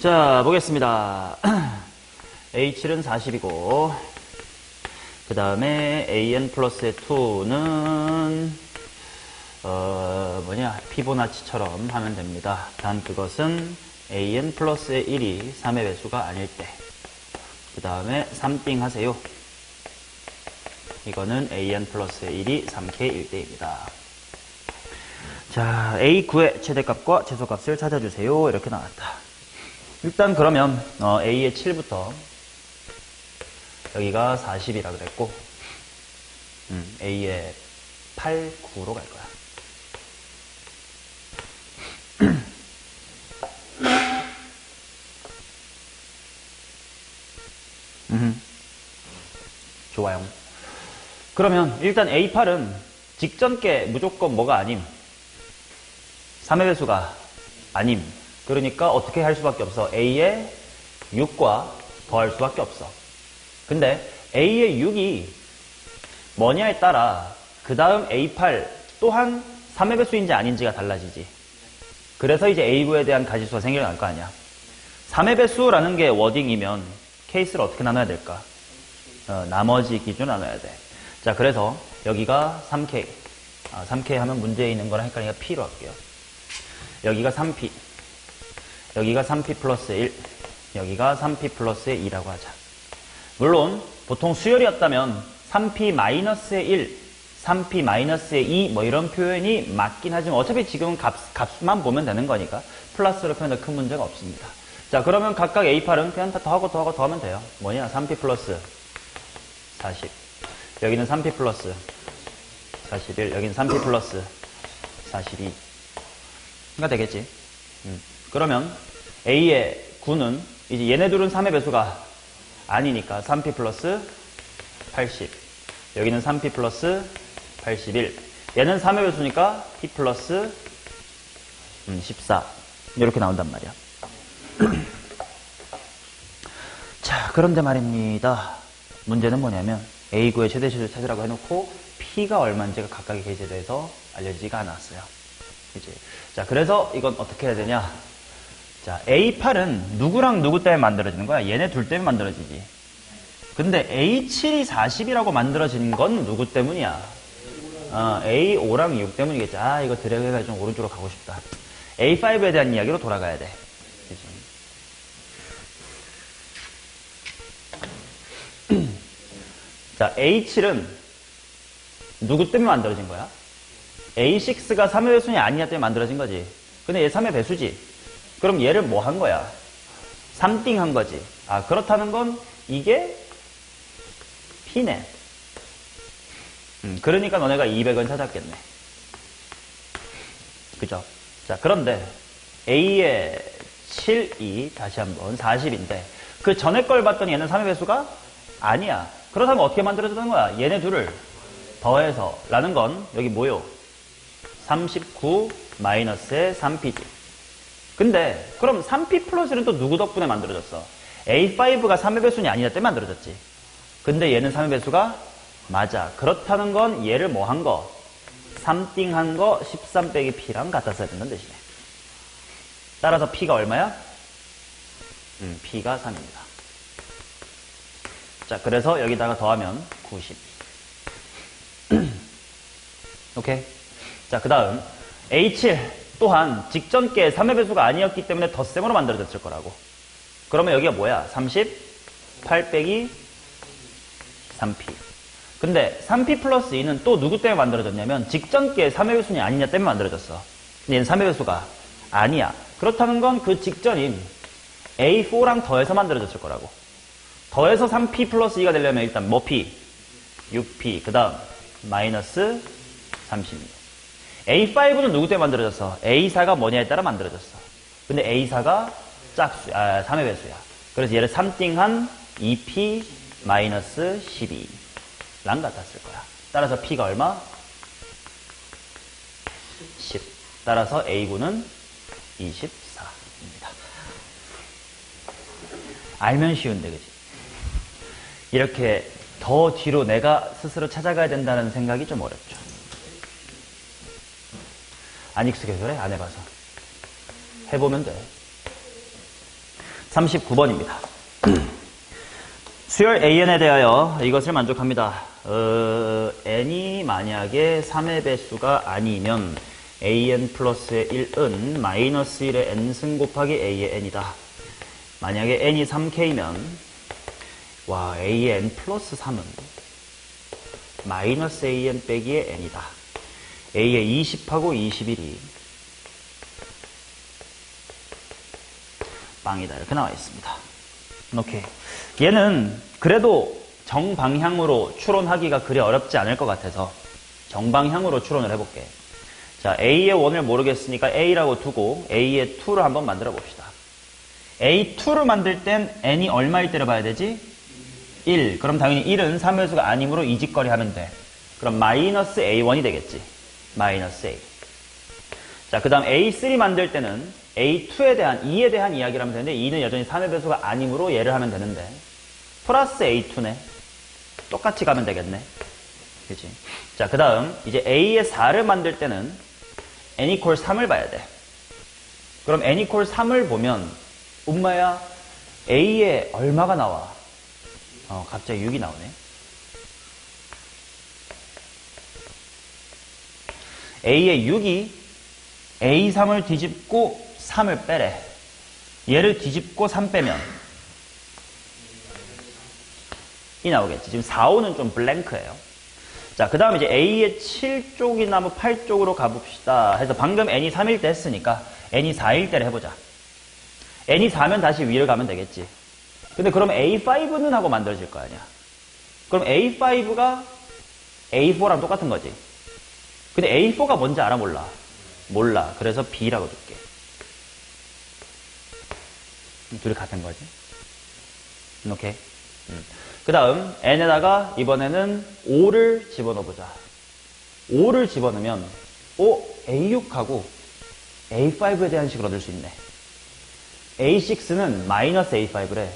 자, 보겠습니다. A7은 40이고, 그 다음에 AN 플러스의 2는, 피보나치처럼 하면 됩니다. 단 그것은 AN 플러스의 1이 3의 배수가 아닐 때. 그 다음에 3띵 하세요. 이거는 AN 플러스의 1이 3K 1대입니다. 자, A9의 최대값과 최소값을 찾아주세요. 이렇게 나왔다. 일단 그러면 A의 7부터 여기가 40이라 그랬고 A의 8, 9로 갈 거야. 좋아요. 그러면 일단 A8은 직전께 무조건 뭐가 아님? 3의 배수가 아님. 그러니까 어떻게 할 수밖에 없어? A의 6과 더할 수밖에 없어. 근데 A의 6이 뭐냐에 따라 그 다음 A8 또한 3의 배수인지 아닌지가 달라지지. 그래서 이제 A9에 대한 가지수가 생겨날 거 아니야. 3의 배수라는 게 워딩이면 케이스를 어떻게 나눠야 될까? 나머지 기준 나눠야 돼. 자, 그래서 여기가 3K. 3K 하면 문제에 있는 거랑 헷갈리니까 P로 할게요. 여기가 3P. 여기가 3P 플러스 1, 여기가 3P 플러스의 2라고 하자. 물론 보통 수열이었다면 3P 마이너스의 1, 3P 마이너스의 2 뭐 이런 표현이 맞긴 하지만 어차피 지금은 값만 보면 되는 거니까 플러스로 표현해도 큰 문제가 없습니다. 자, 그러면 각각 A8은 그냥 다 더하고 더하면 돼요. 뭐냐? 3P 플러스 40, 여기는 3P 플러스 41, 여기는 3P 플러스 42가 되겠지. 그러면 A의 9는 이제 얘네 둘은 3의 배수가 아니니까 3P 플러스 80, 여기는 3P 플러스 81, 얘는 3의 배수니까 P 플러스 14 이렇게 나온단 말이야. 자, 그런데 말입니다. 문제는 뭐냐면 A9의 최대시를 찾으라고 해놓고 P가 얼마인지가 각각의 계제에 대해서 알려지지가 않았어요. 그치? 자, 그래서 이건 어떻게 해야 되냐? 자, A8은 누구랑 누구 때문에 만들어지는 거야? 얘네 둘 때문에 만들어지지. 근데 A7이 40이라고 만들어진 건 누구 때문이야? A5랑 6 때문이겠지. 이거 드래그해가지고 좀 오른쪽으로 가고 싶다. A5에 대한 이야기로 돌아가야 돼. 그치? 자, A7은 누구 때문에 만들어진 거야? A6가 3의 배수냐 아니냐 때문에 만들어진 거지. 근데 얘 3의 배수지. 그럼 얘를 뭐 한 거야? 3띵 한 거지. 그렇다는 건 이게 P네. 그러니까 너네가 200은 찾았겠네. 그죠? 자, 그런데 A의 7이 다시 한번 40인데 그 전에 걸 봤더니 얘는 3의 배수가 아니야. 그렇다면 어떻게 만들어지는 거야? 얘네 둘을 더해서 라는 건 여기 뭐요? 39 마이너스의 3P지. 근데 그럼 3P 플러스는 또 누구 덕분에 만들어졌어? A5가 3의 배수냐 아니냐 때문에 만들어졌지. 근데 얘는 3의 배수가 맞아. 그렇다는 건 얘를 뭐 한 거? 3띵 한 거 13 빼기 P랑 같았어야 된다는 뜻이네. 따라서 P가 얼마야? P가 3입니다. 자, 그래서 여기다가 더하면 90. 오케이? 자, 그 다음 A7 또한 직전께 3의 배수가 아니었기 때문에 덧셈으로 만들어졌을 거라고. 그러면 여기가 뭐야? 38 빼기 3P. 근데 3P 플러스 2는 또 누구 때문에 만들어졌냐면 직전께 3의 배수냐 아니냐 때문에 만들어졌어. 근데 얘는 3의 배수가 아니야. 그렇다는 건 그 직전인 A4랑 더해서 만들어졌을 거라고. 더해서 3P 플러스 2가 되려면 일단 뭐 P? 6P. 그 다음 마이너스 36. A5는 누구 때문에 만들어졌어? A4가 뭐냐에 따라 만들어졌어. 근데 A4가 3의 배수야. 그래서 얘를 3띵한 2P 마이너스 12랑 같았을 거야. 따라서 P가 얼마? 10. 따라서 A9는 24입니다. 알면 쉬운데, 그치? 이렇게 더 뒤로 내가 스스로 찾아가야 된다는 생각이 좀 어렵죠. 안 익숙해서 안 해봐서. 해보면 돼. 39번입니다. 수열 AN에 대하여 이것을 만족합니다. n이 만약에 3의 배수가 아니면 an 플러스의 1은 마이너스 1의 n승 곱하기 a의 n이다. 만약에 n이 3k면 와 a의 n 플러스 3은 마이너스 an 빼기의 n이다. a의 20하고 21이 빵이다. 이렇게 나와 있습니다. 오케이. 얘는 그래도 정방향으로 추론하기가 그리 어렵지 않을 것 같아서 정방향으로 추론을 해볼게. 자, A의 1을 모르겠으니까 A라고 두고 A의 2를 한번 만들어 봅시다. A2를 만들 땐 N이 얼마일 때를 봐야 되지? 1. 그럼 당연히 1은 3회수가 아니므로 이직거리 하면 돼. 그럼 마이너스 A1이 되겠지. 마이너스 A. 자, 그 다음 A3 만들 때는 A2에 대한, 2에 대한 이야기를 하면 되는데 2는 여전히 3의 배수가 아니므로 얘를 하면 되는데 플러스 A2네. 똑같이 가면 되겠네. 그치? 자, 그 다음 이제 A의 4를 만들 때는 n equal 3을 봐야 돼. 그럼 n equal 3을 보면 엄마야 A에 얼마가 나와? 갑자기 6이 나오네. A의 6이 A3을 뒤집고 3을 빼래. 얘를 뒤집고 3 빼면 이 나오겠지. 지금 4, 5는 좀 블랭크예요. 자, 그 다음 이제 A의 7쪽이나 뭐 8쪽으로 가봅시다. 해서 방금 n이 3일 때 했으니까 n이 4일 때를 해보자. n이 4면 다시 위를 가면 되겠지. 근데 그럼 A5는 하고 만들어질 거 아니야. 그럼 A5가 A4랑 똑같은 거지. 근데 A4가 뭔지 알아 몰라? 몰라. 그래서 B라고 줄게. 둘이 같은 거지. 오케이. 그 다음 n에다가 이번에는 5를 집어넣어보자. 5를 집어넣으면 A6하고 A5에 대한 식을 얻을 수 있네. A6는 마이너스 A5래.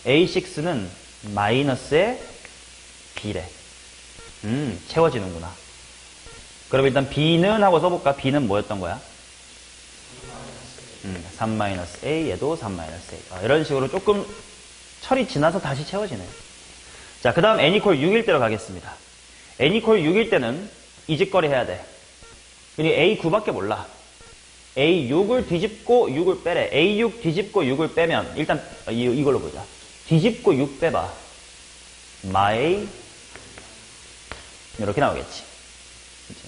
A6는 마이너스의 B래. 채워지는구나. 그럼 일단 B는 하고 써볼까? B는 뭐였던 거야? 3-A, 얘도 3-A. 이런 식으로 조금 철이 지나서 다시 채워지네. 자, 그 다음 n equal 6일 때로 가겠습니다. n equal 6일 때는 이직거리 해야 돼. 그러니까 A9밖에 몰라. A6을 뒤집고 6을 빼래. A6 뒤집고 6을 빼면 일단 이걸로 보자. 뒤집고 6 빼봐. my 이렇게 나오겠지. 그치?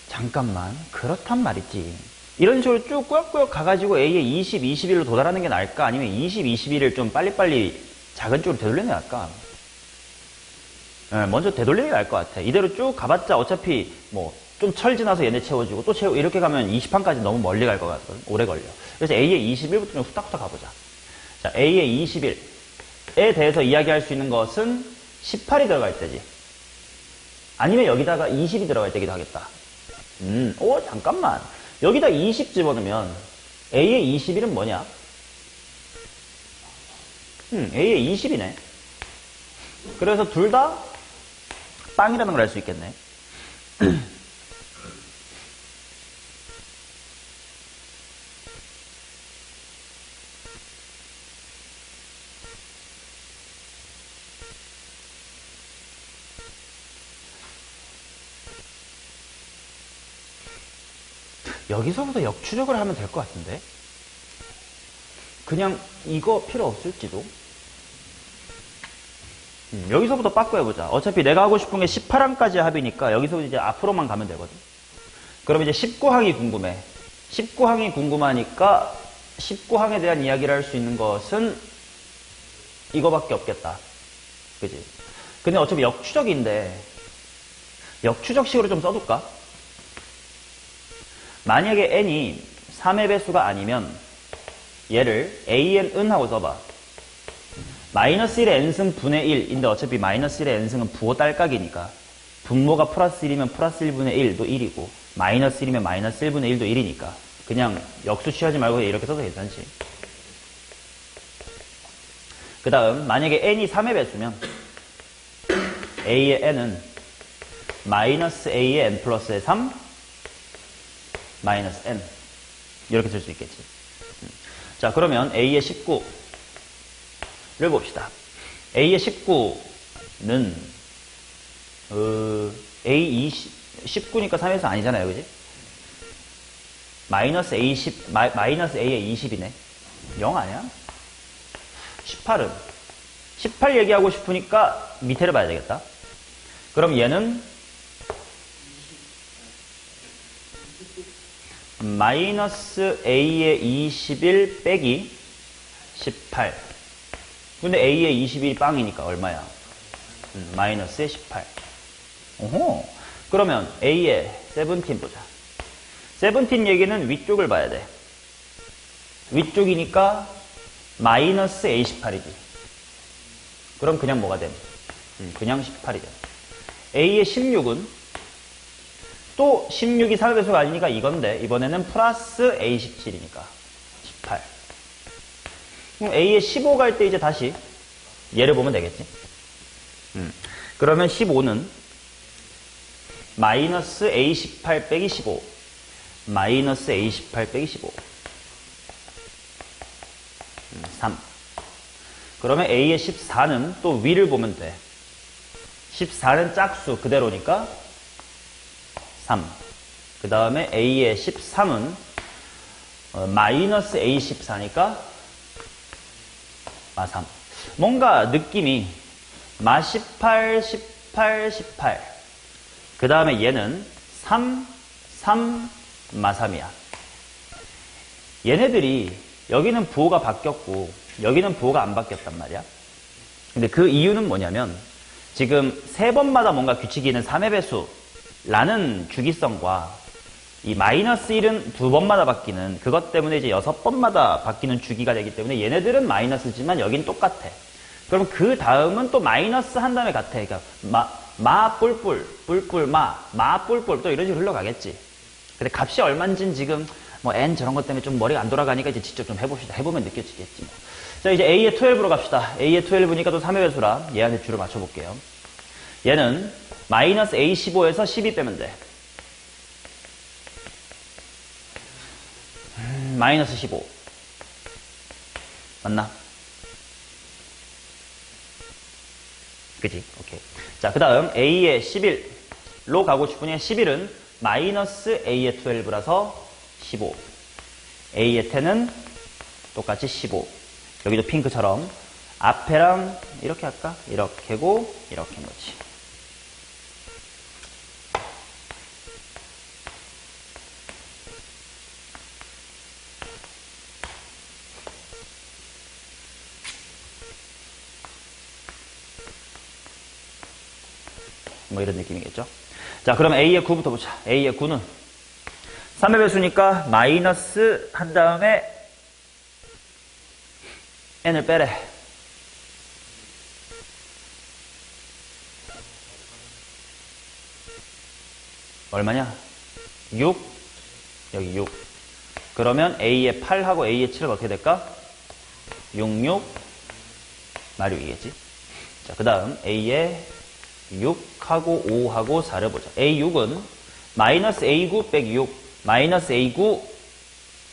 잠깐만. 그렇단 말이지. 이런 식으로 쭉 꾸역꾸역 가가지고 A의 20, 21로 도달하는 게 나을까? 아니면 20, 21을 좀 빨리빨리 작은 쪽으로 되돌리는 게 나을까? 먼저 되돌리는 게 나을 것 같아. 이대로 쭉 가봤자 어차피 뭐 좀 철 지나서 얘네 채워주고 또 채우고 이렇게 가면 20판까지 너무 멀리 갈 것 같거든. 오래 걸려. 그래서 A의 21부터 좀 후딱후딱 가보자. 자, A의 21에 대해서 이야기할 수 있는 것은 18이 들어갈 때지. 아니면 여기다가 20이 들어갈 때기도 하겠다. 잠깐만. 여기다 20 집어넣으면 A의 21은 뭐냐? A의 20이네. 그래서 둘 다 빵이라는 걸 알 수 있겠네. 여기서부터 역추적을 하면 될 것 같은데? 그냥 이거 필요 없을지도? 여기서부터 바꿔해보자. 어차피 내가 하고 싶은 게 18항까지의 합이니까 여기서부터 이제 앞으로만 가면 되거든. 그럼 이제 19항이 궁금해. 19항이 궁금하니까 19항에 대한 이야기를 할 수 있는 것은 이거밖에 없겠다. 그지? 근데 어차피 역추적인데 역추적식으로 좀 써둘까? 만약에 n이 3의 배수가 아니면 얘를 an 하고 써봐. 마이너스 1의 n승 분의 1인데 어차피 마이너스 1의 n승은 부호 딸깍이니까 분모가 플러스 1이면 플러스 1분의 1도 1이고 마이너스 1이면 마이너스 1분의 1도 1이니까 그냥 역수 취하지 말고 이렇게 써도 괜찮지. 그 다음 만약에 n이 3의 배수면 a의 n은 마이너스 a의 n 플러스의 3 마이너스 n 이렇게 쓸 수 있겠지. 자, 그러면 a의 19를 봅시다. a의 19는 a 19니까 3에서 아니잖아요, 그지? 마이너스 a의 20이네. 0 아니야? 18은 18 얘기하고 싶으니까 밑에를 봐야 되겠다. 그럼 얘는 마이너스 a의 21 빼기 18. 근데 a의 21이 빵이니까 얼마야? 마이너스의 18. 오호. 그러면 a의 17 보자. 17 얘기는 위쪽을 봐야 돼. 위쪽이니까 마이너스 a18이지. 그럼 그냥 뭐가 됨? 그냥 18이 돼. a의 16은 또 16이 3의 배수가 아니니까 이건데 이번에는 플러스 a17이니까 18. 그럼 a의 15 갈 때 이제 다시 얘를 보면 되겠지. 그러면 15는 마이너스 a18 빼기 15 마이너스 a18 빼기 15 3. 그러면 a의 14는 또 위를 보면 돼. 14는 짝수 그대로니까 3. 그 다음에 a의 13은 마이너스 a14니까 3. 뭔가 느낌이 마 18, 18, 18. 그 다음에 얘는 3, 3, 마 3이야. 얘네들이 여기는 부호가 바뀌었고 여기는 부호가 안 바뀌었단 말이야. 근데 그 이유는 뭐냐면 지금 세 번마다 뭔가 규칙이 있는 3의 배수라는 주기성과 이 마이너스 1은 두 번마다 바뀌는 그것 때문에 이제 6번마다 바뀌는 주기가 되기 때문에 얘네들은 마이너스지만 여긴 똑같아. 그럼 그 다음은 또 마이너스 한 다음에 같아. 그러니까 마 뿔뿔, 뿔뿔 마 뿔뿔 또 이런 식으로 흘러가겠지. 근데 값이 얼만진 지금 뭐 n 저런 것 때문에 좀 머리가 안 돌아가니까 이제 직접 좀 해봅시다. 해보면 느껴지겠지 뭐. 자, 이제 a의 12로 갑시다. a의 12니까 또 3의 배수라 얘한테 줄을 맞춰볼게요. 얘는 마이너스 a15에서 12 빼면 돼. 마이너스 15 맞나? 그치? 오케이. 자, 그 다음 a의 11로 가고 싶으니 11은 마이너스 a의 12라서 15. a의 10은 똑같이 15. 여기도 핑크처럼 앞에랑 이렇게 할까? 이렇게고 이렇게 놓지. 뭐 이런 느낌이겠죠. 자, 그럼 a의 9부터 보자. a의 9는 3의 배수니까 마이너스 한 다음에 n을 빼래. 얼마냐? 6. 여기 6. 그러면 a의 8하고 a의 7은 어떻게 될까? 66 마륙이겠지. 자, 그 다음 a의 6하고 5하고 4를 보자. a6은 마이너스 a9 빼기 6 마이너스 a9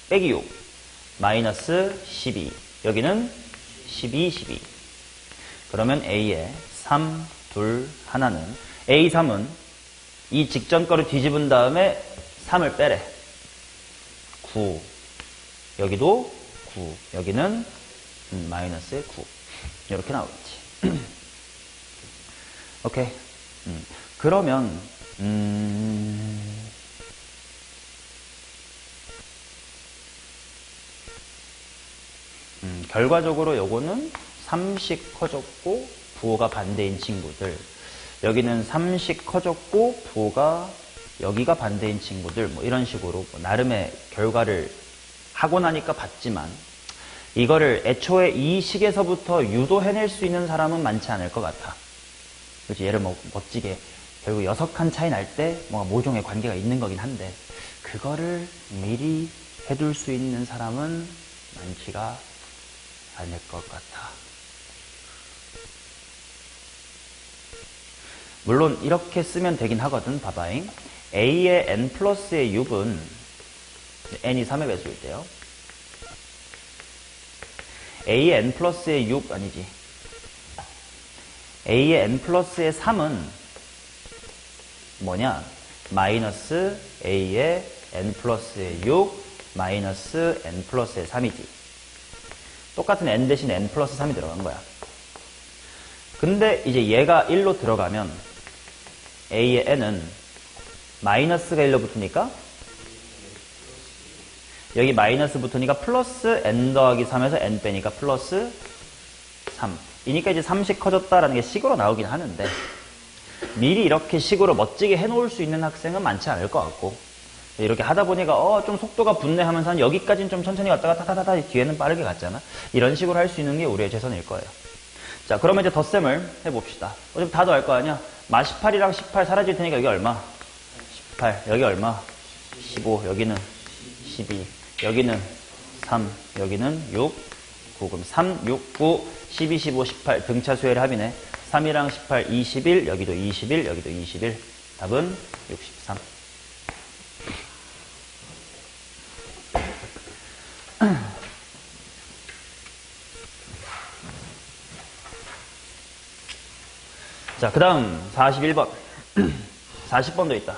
빼기 6 마이너스 12. 여기는 12, 12. 그러면 a의 3, 2, 하나는 a3은 이 직전 거를 뒤집은 다음에 3을 빼래. 9. 여기도 9. 여기는 마이너스의 9. 이렇게 나오겠지. 오케이. 그러면 결과적으로 요거는 3씩 커졌고 부호가 반대인 친구들. 여기는 3씩 커졌고 부호가 여기가 반대인 친구들. 뭐 이런 식으로 뭐 나름의 결과를 하고 나니까 봤지만 이거를 애초에 이 식에서부터 유도해낼 수 있는 사람은 많지 않을 것 같아. 그렇지? 얘를 뭐 멋지게 결국 6칸 차이 날 때 뭔가 모종의 관계가 있는 거긴 한데 그거를 미리 해둘 수 있는 사람은 많지가 않을 것 같아. 물론 이렇게 쓰면 되긴 하거든. 봐봐잉. a의 n 플러스의 6은 n이 3의 배수일 때요. a의 n 플러스의 6 아니지. a의 n 플러스의 3은 뭐냐? 마이너스 a의 n 플러스의 6 마이너스 n 플러스의 3이지. 똑같은 n 대신 n 플러스 3이 들어간 거야. 근데 이제 얘가 1로 들어가면 a의 n은 마이너스가 1로 붙으니까 여기 마이너스 붙으니까 플러스 n 더하기 3에서 n 빼니까 플러스 3. 이니까 이제 3씩 커졌다라는 게 식으로 나오긴 하는데 미리 이렇게 식으로 멋지게 해놓을 수 있는 학생은 많지 않을 것 같고 이렇게 하다 보니까 좀 속도가 붙네 하면서 한 여기까지는 좀 천천히 갔다가 타타타타 뒤에는 빠르게 갔잖아. 이런 식으로 할 수 있는 게 우리의 최선일 거예요. 자, 그러면 이제 덧셈을 해봅시다. 어차피 다 더할 거 아니야? 마 18이랑 18 사라질 테니까 여기 얼마? 18. 여기 얼마? 15. 여기는 12. 여기는 3. 여기는 6. 9. 그럼 3, 6, 9, 12, 15, 18. 등차수열 합이네. 3이랑 18, 21. 여기도 21. 여기도 21. 답은 63. 자, 그 다음 41번 40번도 있다.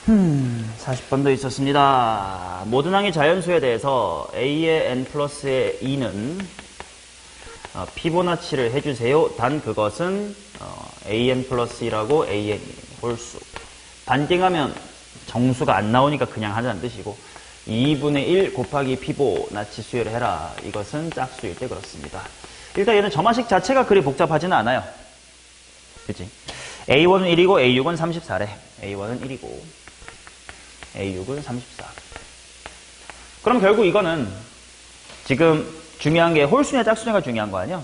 40번도 있었습니다. 모든 항의 자연수에 대해서 a의 n 플러스의 2는 피보나치를 해주세요. 단 그것은 an 플러스 2라고 an 홀수. 반띵하면 정수가 안 나오니까 그냥 하자는 뜻이고 2분의 1 곱하기 피보나치 수열을 해라. 이것은 짝수일 때 그렇습니다. 일단 얘는 점화식 자체가 그리 복잡하지는 않아요. 그치? A1은 1이고 A6은 34래. A1은 1이고 A6은 34. 그럼 결국 이거는 지금 중요한 게 홀수냐 짝수냐가 중요한 거 아니야?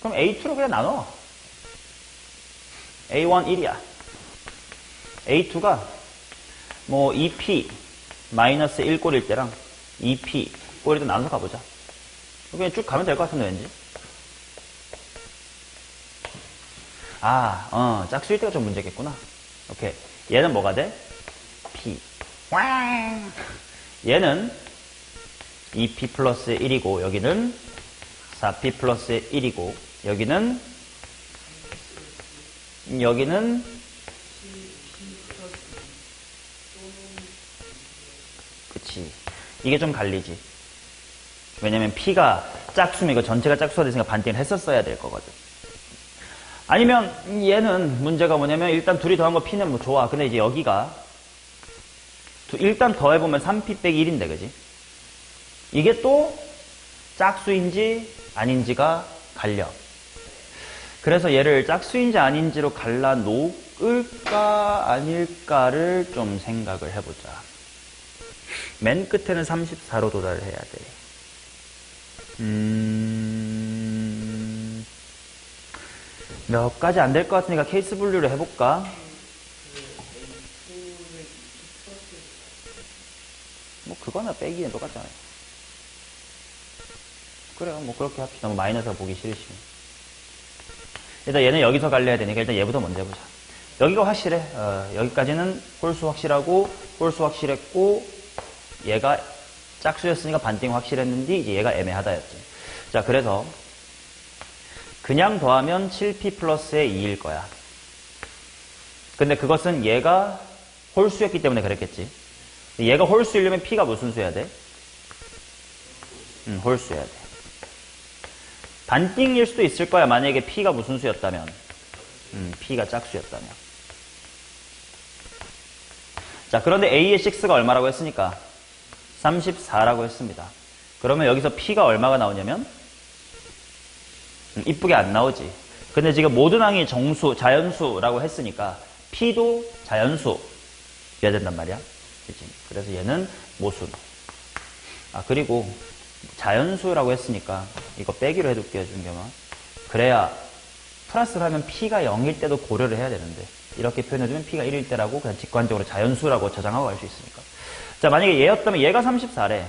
그럼 A2로 그냥 나눠. A1 1이야. A2가 뭐 2P 마이너스 1꼴일 때랑 2P 꼴일 때 나눠서 가보자. 그냥 쭉 가면 될 것 같은데 왠지. 짝수일 때가 좀 문제겠구나. 오케이. 얘는 뭐가 돼? P. 얘는 2P 플러스 1이고, 여기는 4P 플러스 1이고, 여기는 그치. 이게 좀 갈리지. 왜냐면 P가 짝수면 이거 전체가 짝수가 됐으니까 반띵을 했었어야 될 거거든. 아니면 얘는 문제가 뭐냐면 일단 둘이 더한 거 P는 뭐 좋아. 근데 이제 여기가 일단 더해보면 3P 빼기 1인데 그지? 이게 또 짝수인지 아닌지가 갈려. 그래서 얘를 짝수인지 아닌지로 갈라 놓을까 아닐까를 좀 생각을 해보자. 맨 끝에는 34로 도달을 해야 돼. 몇 가지 안 될 것 같으니까 케이스 분류를 해볼까? 뭐 그거나 빼기는 똑같잖아요. 그래요, 뭐 그렇게 합시다. 뭐 마이너스가 보기 싫으시면. 일단 얘는 여기서 갈려야 되니까 일단 얘부터 먼저 해보자. 여기가 확실해. 여기까지는 홀수 확실하고 홀수 확실했고 얘가 짝수였으니까 반띵 확실했는데 이제 얘가 애매하다였지. 자, 그래서 그냥 더하면 7P 플러스의 2일 거야. 근데 그것은 얘가 홀수였기 때문에 그랬겠지. 얘가 홀수이려면 P가 무슨 수여야 돼? 홀수여야 돼. 반띵일 수도 있을 거야. 만약에 P가 무슨 수였다면. P가 짝수였다면. 자, 그런데 A의 6가 얼마라고 했으니까? 34라고 했습니다. 그러면 여기서 P가 얼마가 나오냐면? 이쁘게 안 나오지. 근데 지금 모든 항이 정수, 자연수라고 했으니까 P도 자연수여야 된단 말이야. 그치? 그래서 얘는 모순. 그리고 자연수라고 했으니까 이거 빼기로 해둘게요, 준겸아. 그래야 플러스를 하면 P가 0일 때도 고려를 해야 되는데 이렇게 표현해주면 P가 1일 때라고 그냥 직관적으로 자연수라고 저장하고 갈 수 있으니까. 자, 만약에 얘였다면 얘가 34래.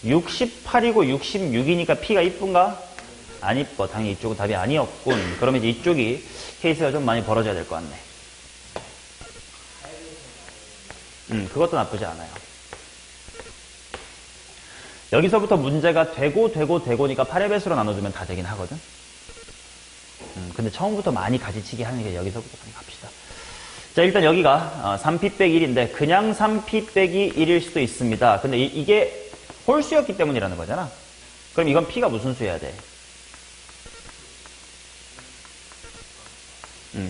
68이고 66이니까 P가 이쁜가? 안 이뻐. 당연히 이쪽은 답이 아니었군. 그러면 이제 이쪽이 케이스가 좀 많이 벌어져야 될 것 같네. 그것도 나쁘지 않아요. 여기서부터 문제가 되고니까 8의 배수로 나눠주면 다 되긴 하거든. 근데 처음부터 많이 가지치기 하는 게 여기서부터 그냥 갑시다. 자, 일단 여기가 3p 빼기 1인데 그냥 3p 빼기 1일 수도 있습니다. 근데 이게 홀수였기 때문이라는 거잖아. 그럼 이건 p가 무슨 수여야 돼?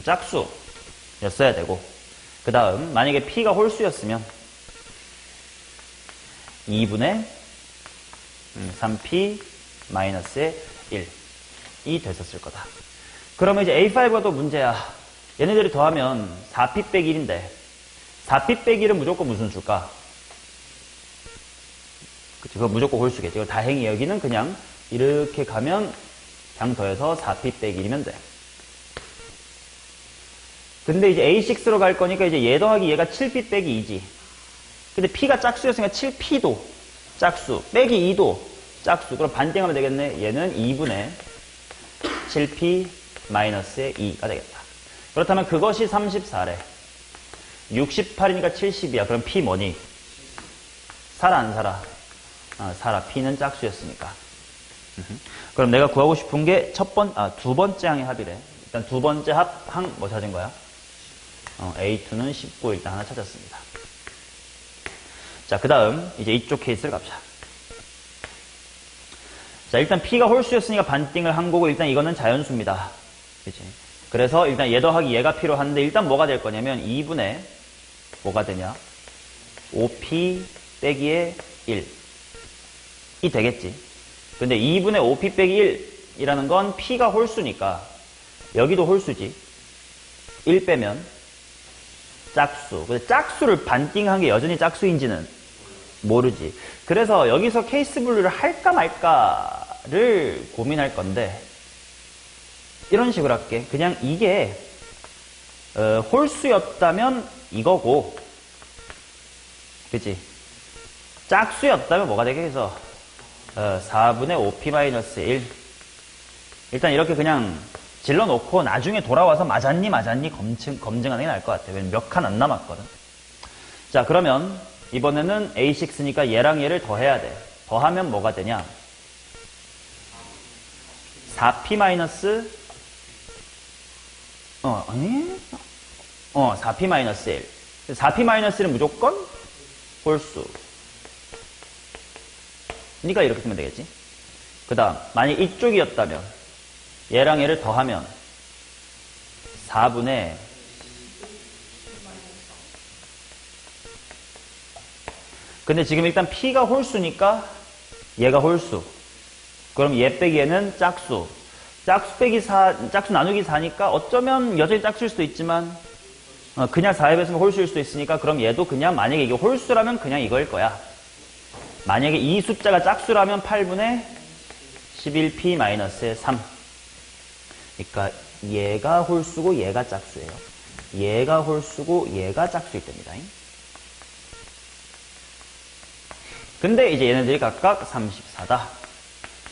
짝수였어야 되고, 그 다음 만약에 p가 홀수였으면 2분의 3p 마이너스의 1이 됐었을 거다. 그러면 이제 A5가 또 문제야. 얘네들이 더하면 4p 빼기 1인데 4p 빼기 1은 무조건 무슨 수일까? 그치, 그거 무조건 홀수겠지. 이거 다행히 여기는 그냥 이렇게 가면 그냥 더해서 4p 빼기 1이면 돼. 근데 이제 A6로 갈 거니까 이제 얘 더하기 얘가 7p 빼기 2지. 근데 p가 짝수였으니까 7p도 짝수, 빼기 2도 짝수. 그럼 반띵하면 되겠네. 얘는 2분의 7p 마이너스의 2가 되겠다. 그렇다면 그것이 34래. 68이니까 70이야. 그럼 p 뭐니? 살아 안 살아? 살아. p는 짝수였으니까. 그럼 내가 구하고 싶은 게 두 번째 항의 합이래. 일단 두 번째 항 뭐 찾은 거야? A2는 19 일단 하나 찾았습니다. 자, 그 다음 이제 이쪽 케이스를 갑시다. 자, 일단 p가 홀수였으니까 반띵을 한 거고, 일단 이거는 자연수입니다. 그치? 그래서 일단 얘 더하기 얘가 필요한데, 일단 뭐가 될 거냐면 2분의 뭐가 되냐? 5p 빼기의 1이 되겠지. 근데 2분의 5p 빼기 1이라는 건 p가 홀수니까 여기도 홀수지. 1 빼면 짝수. 근데 짝수를 반띵한 게 여전히 짝수인지는 모르지. 그래서 여기서 케이스 분류를 할까 말까를 고민할 건데, 이런 식으로 할게. 그냥 이게 홀수였다면 이거고, 그치? 짝수였다면 뭐가 되겠어? 4분의 5p-1. 일단 이렇게 그냥 질러놓고 나중에 돌아와서 맞았니 검증하는 게 나을 것 같아. 왜냐면 몇 칸 안 남았거든. 자, 그러면 이번에는 A6니까 얘랑 얘를 더해야 돼. 더하면 뭐가 되냐? 4p 마이너스 4p 마이너스 1. 4p 마이너스 1은 무조건 홀수. 그러니까 이렇게 쓰면 되겠지. 그 다음 만약 이쪽이었다면 얘랑 얘를 더하면 4분의 근데 지금 일단 p가 홀수니까 얘가 홀수. 그럼 얘 빼기 얘는 짝수. 짝수 빼기 4, 짝수 나누기 4니까 어쩌면 여전히 짝수일 수도 있지만 그냥 4에 배수면 홀수일 수도 있으니까, 그럼 얘도 그냥 만약에 이게 홀수라면 그냥 이거일 거야. 만약에 이 숫자가 짝수라면 8분의 11p-3. 그러니까 얘가 홀수고 얘가 짝수예요. 얘가 홀수고 얘가 짝수일 때입니다. 근데 이제 얘네들이 각각 34다.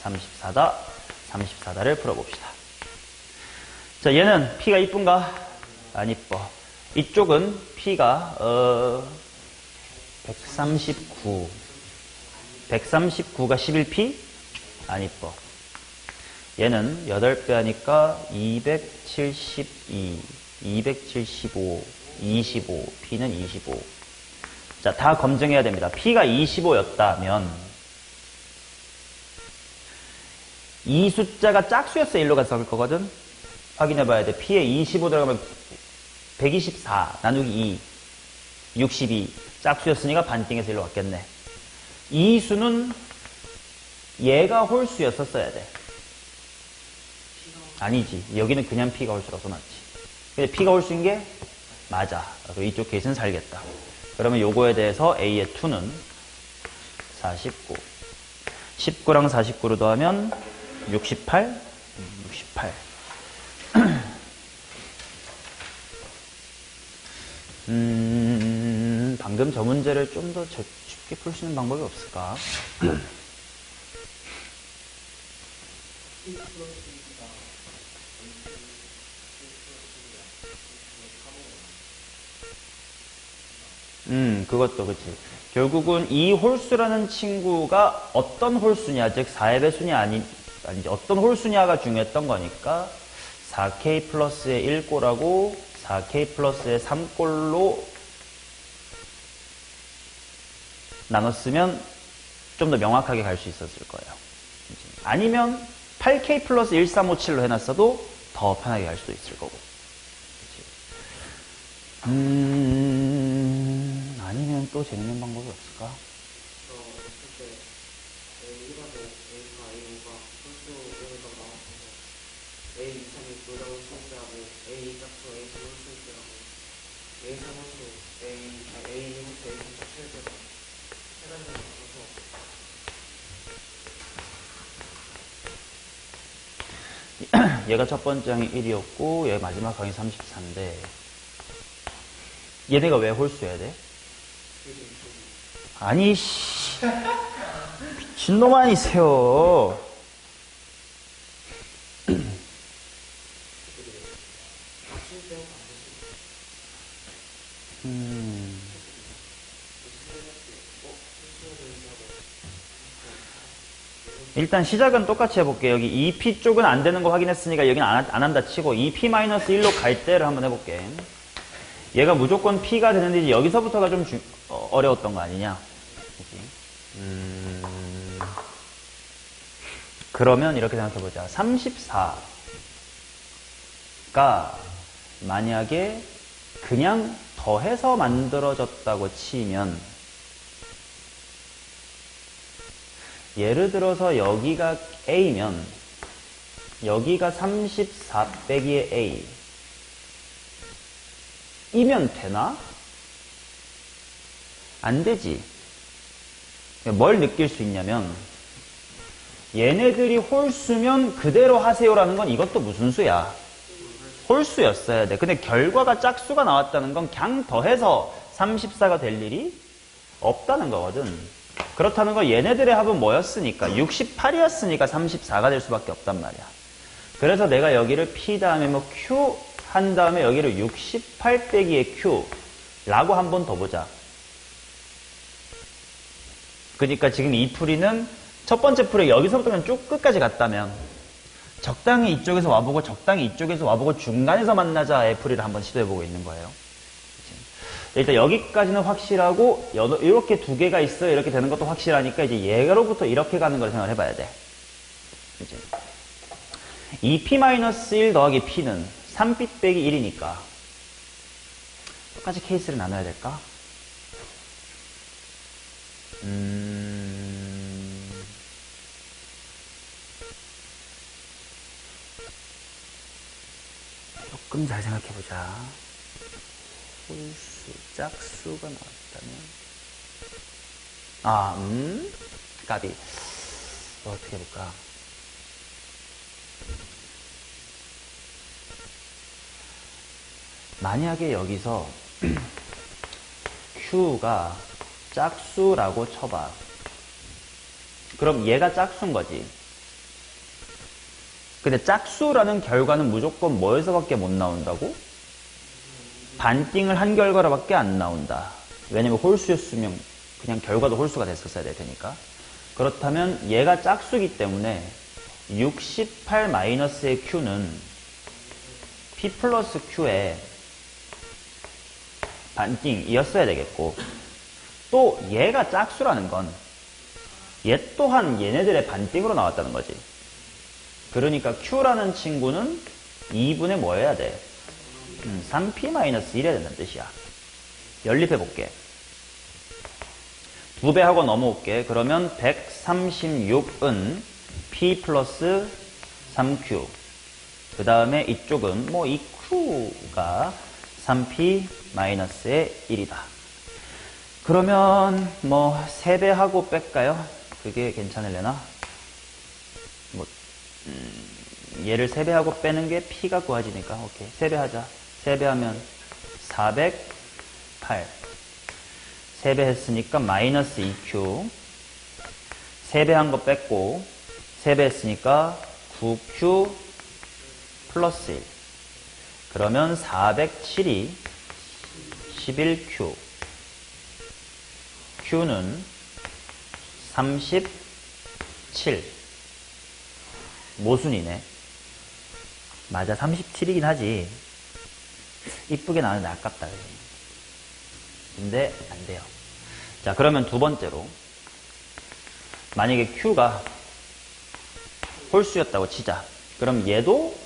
34다를 풀어봅시다. 자, 얘는 p가 이쁜가? 안 이뻐. 이쪽은 p가 139. 139가 11p? 안 이뻐. 얘는 8배 하니까 272, 275, 25, p는 25. 자, 다 검증해야 됩니다. p가 25였다면 이 숫자가 짝수였어, 일로 가서 섞을 거거든? 확인해 봐야 돼. p에 25 들어가면 124 나누기 2, 62. 짝수였으니까 반띵해서 일로 왔겠네. 이 수는 얘가 홀수였었어야 돼. 아니지. 여기는 그냥 p가 홀수라서 맞지. 근데 p가 홀수인 게 맞아. 그래서 이쪽 케이스는 살겠다. 그러면 요거에 대해서 a의 2는 49. 19랑 49로 더하면 68? 68. 방금 저 문제를 좀 더 쉽게 풀 수 있는 방법이 없을까? 그것도 그치. 결국은 이 홀수라는 친구가 어떤 홀수냐, 즉 4의 배수냐 아니지 어떤 홀수냐가 중요했던 거니까 4k 플러스의 1꼴하고 4k 플러스의 3꼴로 나눴으면 좀 더 명확하게 갈 수 있었을 거예요. 아니면 8k 플러스 1357로 해놨어도 더 편하게 갈 수도 있을 거고. 아니면 또 재밌는 방법이 없을까? 그때 A1하고 A가 A5가 홀수 여기가 나왔어서 A2, 3이 둘다 홀수 있더라고. A2 짝수, A3 홀수 있더라고. A3 홀수, A2 홀수, A3 짝수 있더라고. 해가지고 나와서 얘가 첫 번째 항이 1이었고 얘 마지막 항이 34인데 얘네가 왜 홀수여야 돼? 아니 씨 미친놈 아니세요. 일단 시작은 똑같이 해볼게. 여기 2p 쪽은 안 되는 거 확인했으니까 여기는 안 한다 치고 2p-1로 갈 때를 한번 해볼게. 얘가 무조건 p가 되는데 이제 여기서부터가 좀 어려웠던 거 아니냐. 그러면 이렇게 생각해보자. 34가 만약에 그냥 더해서 만들어졌다고 치면 예를 들어서 여기가 A면 여기가 34 빼기의 A 이면 되나? 안 되지. 뭘 느낄 수 있냐면 얘네들이 홀수면 그대로 하세요라는 건 이것도 무슨 수야? 홀수였어야 돼. 근데 결과가 짝수가 나왔다는 건 그냥 더해서 34가 될 일이 없다는 거거든. 그렇다는 건 얘네들의 합은 뭐였으니까 68이었으니까 34가 될 수밖에 없단 말이야. 그래서 내가 여기를 P 다음에 뭐 Q 한 다음에 여기를 68 빼기의 Q 라고 한 번 더 보자. 그러니까 지금 이 풀이는 첫 번째 풀에 여기서부터 쭉 끝까지 갔다면 적당히 이쪽에서 와보고 적당히 이쪽에서 와보고 중간에서 만나자의 풀이를 한번 시도해보고 있는 거예요. 일단 여기까지는 확실하고 이렇게 두 개가 있어요. 이렇게 되는 것도 확실하니까 이제 얘로부터 이렇게 가는 걸 생각을 해봐야 돼. 이제 2p-1 더하기 p는 3p 빼기 1이니까 똑같이 케이스를 나눠야 될까? 조금 잘 생각해보자. 홀수, 짝수가 나왔다면 까비. 어떻게 해볼까? 만약에 여기서 Q가 짝수라고 쳐봐. 그럼 얘가 짝수인 거지. 근데 짝수라는 결과는 무조건 뭐에서밖에 못 나온다고? 반띵을 한 결과로밖에 안 나온다. 왜냐면 홀수였으면 그냥 결과도 홀수가 됐었어야 될 테니까. 그렇다면 얘가 짝수이기 때문에 68-의 Q는 P 플러스 Q의 반띵이었어야 되겠고, 또 얘가 짝수라는 건 얘 또한 얘네들의 반띵으로 나왔다는 거지. 그러니까 Q라는 친구는 2분의 뭐 해야 돼? 3p-1 해야 된다는 뜻이야. 연립해볼게. 2배 하고 넘어올게. 그러면 136은 p 플러스 3q. 그 다음에 이쪽은 뭐 이 q가 3p-의 1이다. 그러면 뭐 3배 하고 뺄까요? 그게 괜찮으려나? 뭐 얘를 3배 하고 빼는 게 p가 구해지니까 오케이. 3배 하자. 3배 하면 408. 3배 했으니까 마이너스 2q. 3배 한 거 뺐고 3배 했으니까 9q 플러스 1. 그러면 407이 11q. Q는 37. 모순이네. 맞아, 37이긴 하지. 이쁘게 나왔는데 아깝다. 그지? 근데 안 돼요. 자, 그러면 두 번째로 만약에 Q가 홀수였다고 치자. 그럼 얘도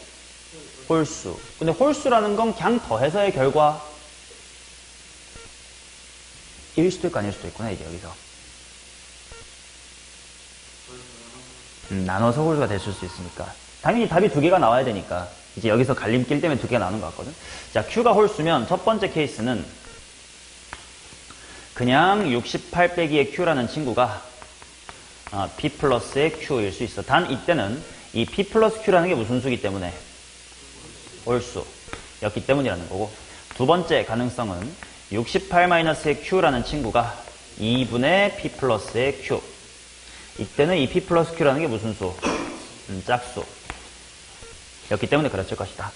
홀수. 근데 홀수라는 건 그냥 더해서의 결과 일 수도 있고 아닐 수도 있구나, 이제 여기서. 나눠서 홀수가 됐을 수 있으니까. 당연히 답이 두 개가 나와야 되니까. 이제 여기서 갈림길 때문에 두 개가 나오는 것 같거든. 자, Q가 홀수면 첫 번째 케이스는 그냥 68 빼기의 Q라는 친구가 P 플러스의 Q일 수 있어. 단 이때는 이 P 플러스 Q라는 게 무슨 수기 때문에? 홀수였기 때문이라는 거고. 두 번째 가능성은 68 마이너스의 Q라는 친구가 2분의 P 플러스의 Q. 이때는 이 P 플러스 Q라는 게 무슨 수? 짝수였기 때문에 그랬을 것이다.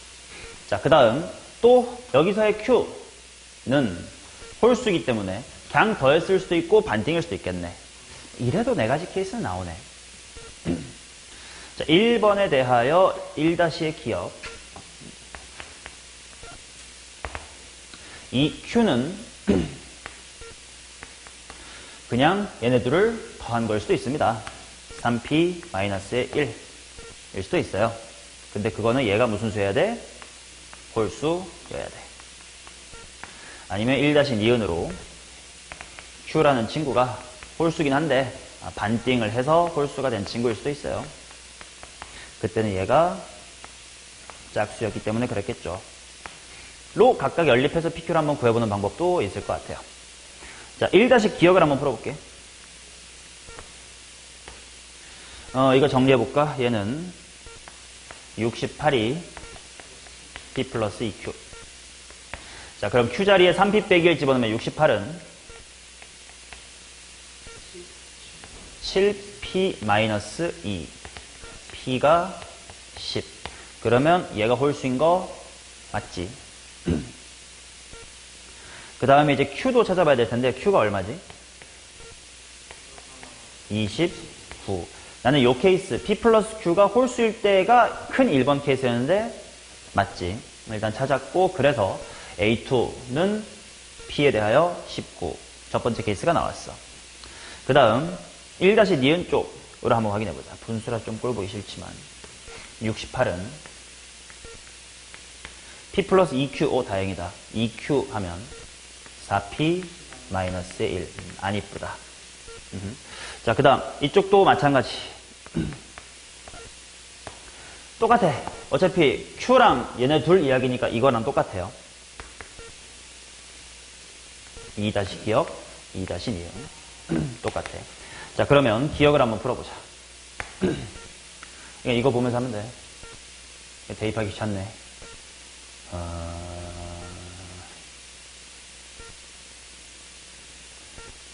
자, 그 다음 또 여기서의 Q는 홀수이기 때문에 그냥 더했을 수도 있고 반띵일 수도 있겠네. 이래도 네 가지 케이스는 나오네. 자, 1번에 대하여 1-의 기억. 이 Q는 그냥 얘네들을 더한 걸 수도 있습니다. 3P-1의 1일 수도 있어요. 근데 그거는 얘가 무슨 수여야 돼? 홀수여야 돼. 아니면 1-니은으로 Q라는 친구가 홀수긴 한데 반띵을 해서 홀수가 된 친구일 수도 있어요. 그때는 얘가 짝수였기 때문에 그랬겠죠. 로 각각 연립해서 PQ를 한번 구해보는 방법도 있을 것 같아요. 자, 1- 기억을 한번 풀어볼게. 이거 정리해볼까? 얘는 68이 P 플러스 2Q. 자, 그럼 Q 자리에 3P 빼기를 집어넣으면 68은 7P 마이너스 2. P가 10. 그러면 얘가 홀수인 거 맞지? 그 다음에 이제 Q도 찾아봐야 될 텐데, Q가 얼마지? 29. 나는 요 케이스, P 플러스 Q가 홀수일 때가 큰 1번 케이스였는데, 맞지? 일단 찾았고, 그래서 A2는 P에 대하여 19. 첫 번째 케이스가 나왔어. 그 다음, 1-니은 쪽으로 한번 확인해보자. 분수라 좀 꼴 보기 싫지만. 68은 P 플러스 2Q, 오, 다행이다. 2Q 하면 4P 마이너스의 1. 안 이쁘다. 자, 그 다음, 이쪽도 마찬가지. 똑같아. 어차피 Q랑 얘네 둘 이야기니까 이거랑 똑같아요. 2- 기억, 2-니은. 똑같아. 자, 그러면 기억을 한번 풀어보자. 이거 보면서 하면 돼. 대입하기 귀찮네.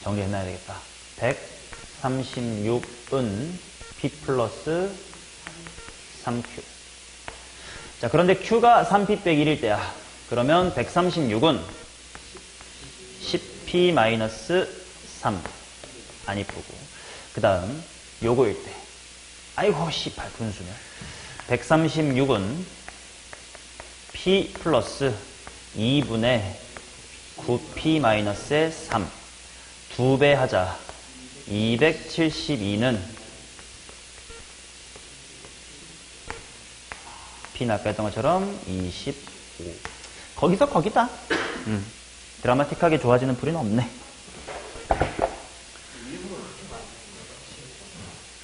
정리해놔야 되겠다. 136은 P 플러스 3Q. 자, 그런데 Q가 3P 빼기 1일 때야. 그러면 136은 10P 마이너스 3. 안 이쁘고. 그 다음, 요거일 때. 아이고, 씨발, 분수면. 136은 P 플러스 2분의 9P 마이너스의 3. 2배 하자. 272는 P나 뺐던 것처럼 25. 거기서 거기다. 드라마틱하게 좋아지는 풀이는 없네.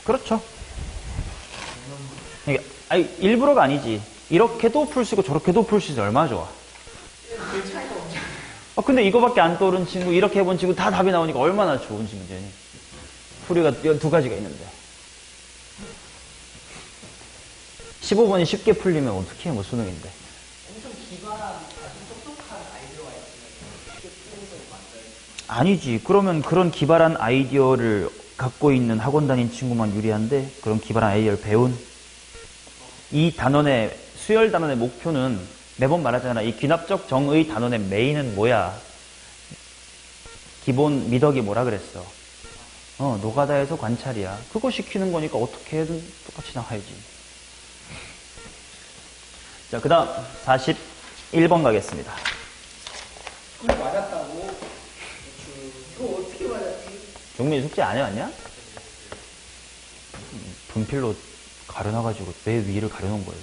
그렇죠. 이게, 아니, 일부러가 아니지. 이렇게도 풀 수 있고 저렇게도 풀 수 있어. 얼마나 좋아. 근데 이거밖에 안 떠오른 친구, 이렇게 해본 친구 다 답이 나오니까 얼마나 좋은 친구지. 풀이가 두 가지가 있는데. 15번이 쉽게 풀리면 어떻게 해, 뭐 수능인데. 엄청 기발한, 아주 똑똑한 아이디어가 있으면 쉽게 풀어서 만들어요. 아니지. 그러면 그런 기발한 아이디어를 갖고 있는 학원 다닌 친구만 유리한데, 그런 기발한 아이디어를 배운 이 단원의, 수열 단원의 목표는 매번 말하잖아. 이 귀납적 정의 단원의 메인은 뭐야? 기본 미덕이 뭐라 그랬어? 노가다에서 관찰이야. 그거 시키는 거니까 어떻게든 똑같이 나와야지. 자, 그 다음 41번 가겠습니다. 그걸 맞았다고? 그거 어떻게 맞았지? 종민이 숙제 안 해왔냐? 분필로 가려놔가지고 내 위를 가려놓은 거예요.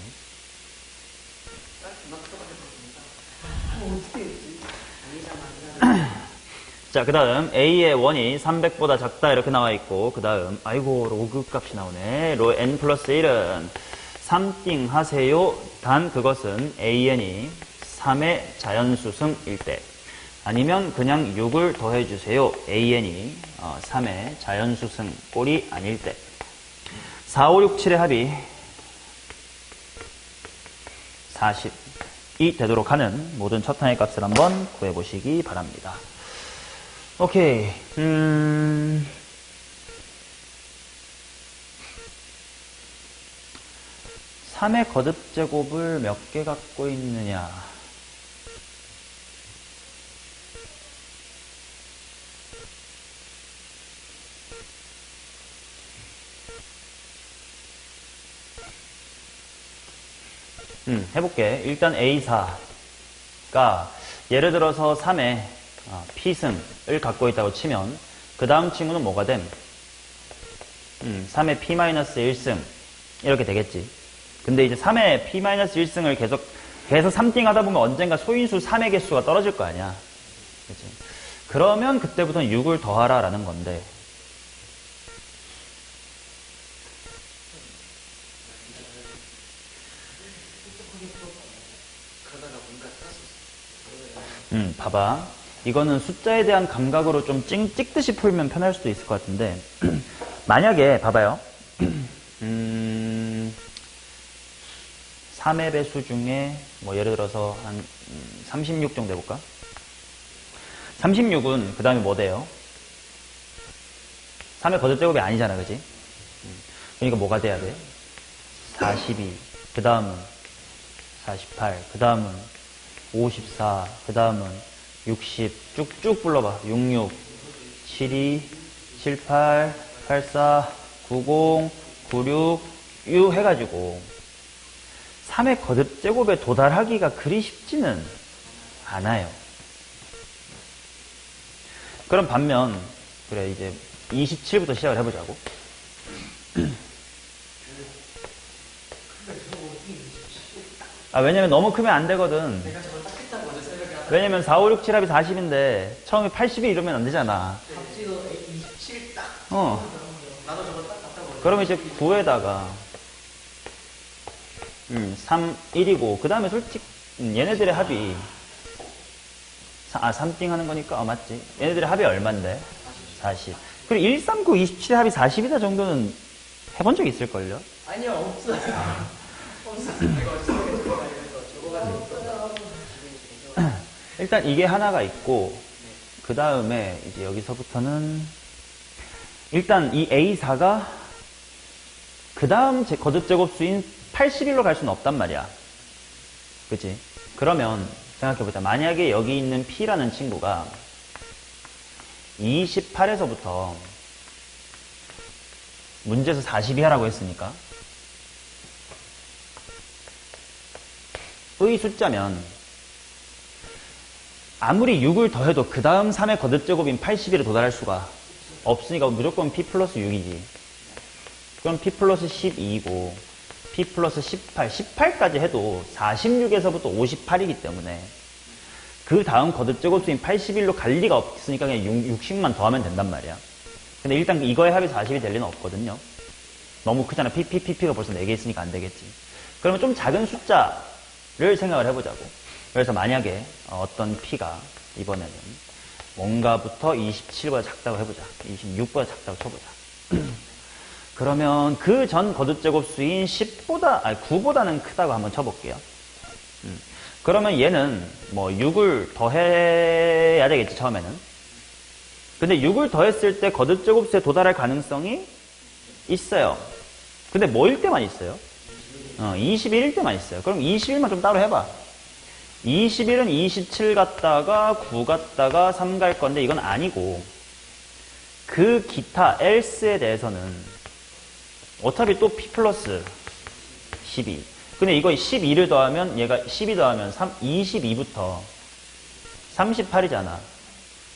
어떻게 했지? 자, 그 다음 A의 원이 300보다 작다 이렇게 나와 있고, 그 다음 아이고 로그 값이 나오네. 로 n 플러스 1은 3띵 하세요. 단 그것은 AN이 3의 자연수승일 때, 아니면 그냥 6을 더해주세요. AN이 3의 자연수승 꼴이 아닐 때. 4, 5, 6, 7의 합이 40이 되도록 하는 모든 첫 단위 값을 한번 구해보시기 바랍니다. 오케이. 3의 거듭제곱을 몇 개 갖고 있느냐. 해볼게. 일단 A4가 예를 들어서 3의 P승을 갖고 있다고 치면 그 다음 친구는 뭐가 됨? 3의 P-1승 이렇게 되겠지. 근데 이제 3의 P-1승을 계속 3띵 하다 보면 언젠가 소인수 3의 개수가 떨어질 거 아니야. 그치? 그러면 그때부터는 6을 더하라 라는 건데, 봐봐. 이거는 숫자에 대한 감각으로 좀 찍듯이 풀면 편할 수도 있을 것 같은데, 만약에, 봐봐요. 3의 배수 중에, 뭐, 예를 들어서 한 36 정도 해볼까? 36은 그 다음에 뭐 돼요? 3의 거듭제곱이 아니잖아, 그지? 그러니까 뭐가 돼야 돼? 42, 그 다음은 48, 그 다음은 54, 그 다음은 60, 쭉쭉 불러봐. 66, 72, 78, 84, 90, 96, 6 해가지고 3의 거듭제곱에 도달하기가 그리 쉽지는 않아요. 그럼 반면, 그래, 이제 27부터 시작을 해보자고. 왜냐면 너무 크면 안 되거든. 왜냐면 4, 5, 6, 7 합이 40인데 처음에 80이 이러면 안 되잖아. 갑자기 27 딱. 나도 저거 딱 갖다 버려. 그러면 이제 9에다가 3, 1이고 그 다음에 솔직히 얘네들의 합이 3띵 하는 거니까 맞지. 얘네들의 합이 얼만데? 40. 그리고 1, 3, 9, 27의 합이 40이다 정도는 해본 적 있을걸요? 아니요, 없어요. 없어요. 일단 이게 하나가 있고, 그 다음에 이제 여기서부터는 일단 이 A4가 그 다음 거듭제곱수인 81로 갈 수는 없단 말이야. 그치? 그러면 생각해보자. 만약에 여기 있는 P라는 친구가 28에서부터 문제에서 42 하라고 했으니까 의 숫자면 아무리 6을 더해도 그 다음 3의 거듭제곱인 81에 도달할 수가 없으니까 무조건 P 플러스 6이지. 그럼 P 플러스 12이고 P 플러스 18, 18까지 해도 46에서부터 58이기 때문에 그 다음 거듭제곱수인 81로 갈 리가 없으니까 그냥 60만 더하면 된단 말이야. 근데 일단 이거의 합이 40이 될 리는 없거든요. 너무 크잖아. PPP가 벌써 4개 있으니까 안 되겠지. 그러면 좀 작은 숫자를 생각을 해보자고. 그래서 만약에 어떤 P가 이번에는 뭔가부터 27보다 작다고 해보자. 26보다 작다고 쳐보자. 그러면 그 전 거듭제곱수인 9보다는 크다고 한번 쳐볼게요. 그러면 얘는 뭐 6을 더해야 되겠지, 처음에는. 근데 6을 더했을 때 거듭제곱수에 도달할 가능성이 있어요. 근데 뭐일 때만 있어요? 21일 때만 있어요. 그럼 21만 좀 따로 해봐. 21은 27 갔다가 9 갔다가 3 갈 건데 이건 아니고 그 기타 else에 대해서는 어차피 또 p 플러스 12. 근데 이거 12를 더하면 얘가 12 더하면 22부터 38이잖아.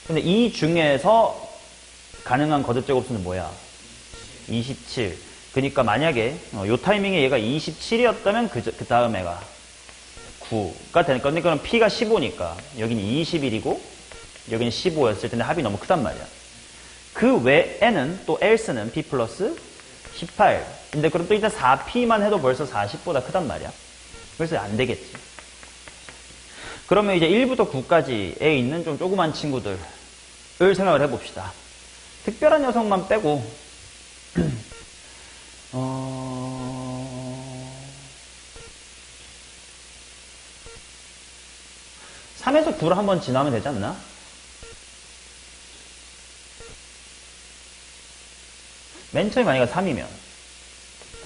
근데 이 중에서 가능한 거듭제곱수는 뭐야? 27. 그러니까 만약에 요 타이밍에 얘가 27이었다면 그 다음 애가 9가 될 건데 그럼 P가 15니까 여기는 21이고 여기는 15였을 텐데 합이 너무 크단 말이야. 그 외에는 또 else는 P 플러스 18. 근데 그럼 또 일단 4P만 해도 벌써 40보다 크단 말이야. 그래서 안 되겠지. 그러면 이제 1부터 9까지에 있는 좀 조그만 친구들을 생각을 해봅시다. 특별한 녀석만 빼고 3에서 9를 한번 지나면 되지 않나? 맨 처음에 만약에 3이면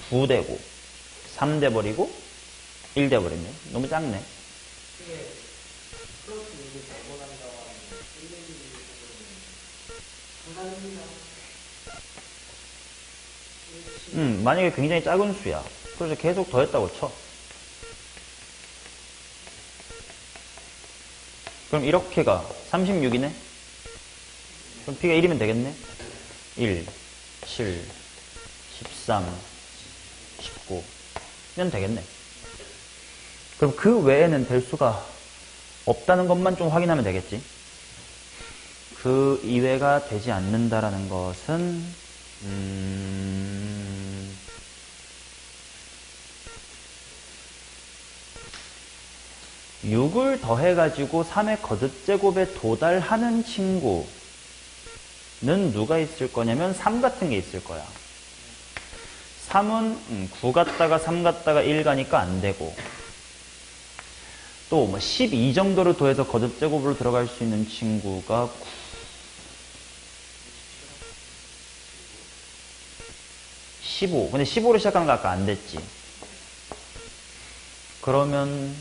9 되고 3 돼버리고 1 돼버리면 너무 작네. 이게 플러스 6을 적어난다고 하면 1, 2, 2, 만약에 굉장히 작은 수야. 그래서 계속 더했다고 쳐. 그럼 이렇게가 36이네? 그럼 P가 1이면 되겠네? 1, 7, 13, 19면 되겠네. 그럼 그 외에는 될 수가 없다는 것만 좀 확인하면 되겠지. 그 이외가 되지 않는다라는 것은 6을 더해가지고 3의 거듭제곱에 도달하는 친구는 누가 있을 거냐면 3 같은 게 있을 거야. 3은 9 갔다가 3 갔다가 1 가니까 안 되고 또 뭐 12 정도를 더해서 거듭제곱으로 들어갈 수 있는 친구가 15. 근데 15로 시작하는 거 아까 안 됐지. 그러면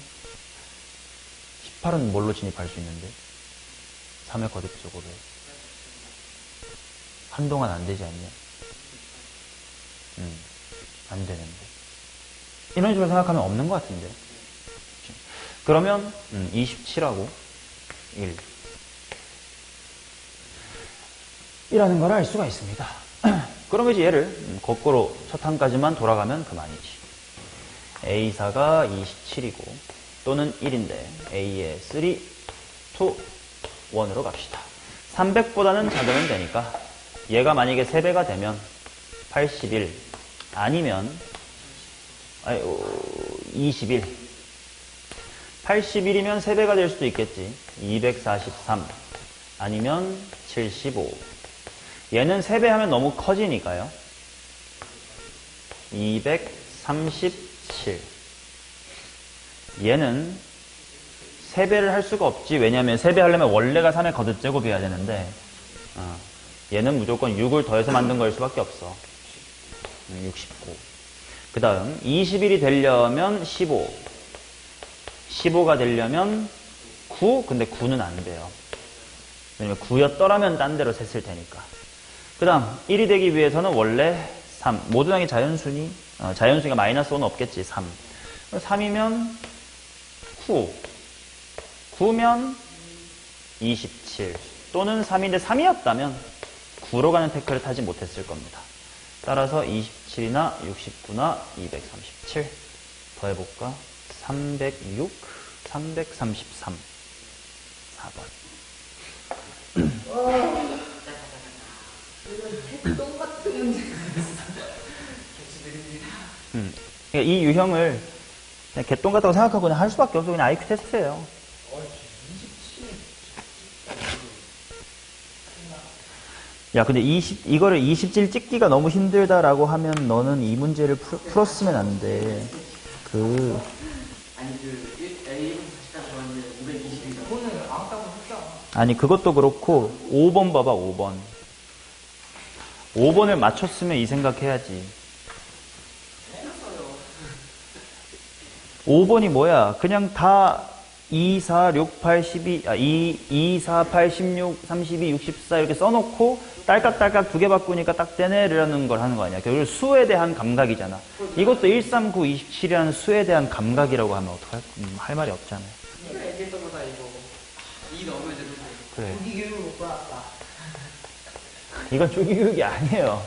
18은 뭘로 진입할 수 있는데? 3의 거듭제곱에. 한동안 안 되지 않냐? 안 되는데. 이런 식으로 생각하면 없는 것 같은데. 그러면 27하고 1 이라는 걸 알 수가 있습니다. 그러면 이제 얘를 거꾸로 첫 항까지만 돌아가면 그만이지. A4가 27이고 또는 1인데 A의 3, 2, 1으로 갑시다. 300보다는 작으면 되니까 얘가 만약에 3배가 되면 81 아니면 21 81이면 3배가 될 수도 있겠지. 243 아니면 75 얘는 3배 하면 너무 커지니까요. 237 얘는 3배를 할 수가 없지. 왜냐하면 3배 하려면 원래가 3의 거듭제곱이어야 되는데 얘는 무조건 6을 더해서 만든 거일 수밖에 없어. 69 그 다음 21이 되려면 15 15가 되려면 9 근데 9는 안 돼요. 왜냐면 9였더라면 딴 데로 셌을 테니까. 그 다음 1이 되기 위해서는 원래 3 모든 항의 자연수니 자연수니까 마이너스 5는 없겠지. 3 3이면 9 9면 27 또는 3인데 3이었다면 9로 가는 태클을 타지 못했을 겁니다. 따라서 27이나 69나 237 더해볼까? 306 333 4번 똥 같은 문제. 그러니까 이 유형을 그냥 개똥 같다고 생각하고 그냥 할 수밖에 없어. 그냥 IQ 테스트예요. 야, 근데 이거를 27 찍기가 너무 힘들다라고 하면 너는 이 문제를 풀었으면 안 돼. 아니 A1 40까지 좋았는데 520이잖아. 그거는 아무따고 했잖아. 아니, 그것도 그렇고, 5번 봐봐, 5번. 5번을 맞췄으면 이 생각해야지. 5번이 뭐야? 그냥 다 2, 4, 6, 8, 12, 2, 4, 8, 16, 32, 64 이렇게 써놓고 딸깍딸깍 두 개 바꾸니까 딱 되네라는 걸 하는 거 아니야. 결국 수에 대한 감각이잖아. 이것도 1, 3, 9, 27이라는 수에 대한 감각이라고 하면 어떡할, 할 말이 없잖아요. 애기들보다 이거 2 넣으면 되는데. 그래. 조기 교육을 못 받았다. 이건 조기교육이 아니에요.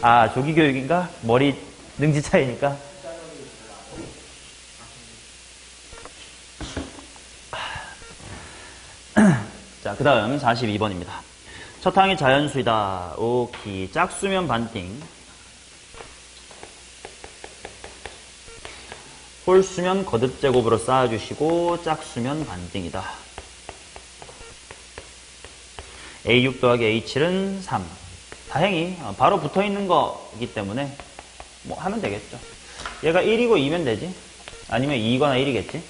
아, 조기교육인가? 머리 능지 차이니까? 자, 그 다음 42번입니다. 첫 항이 자연수이다. 오키. 짝수면 반띵. 홀수면 거듭제곱으로 쌓아주시고 짝수면 반띵이다. A6 더하기 A7은 3. 다행히 바로 붙어있는 거이기 때문에 뭐 하면 되겠죠. 얘가 1이고 2면 되지. 아니면 2거나 1이겠지.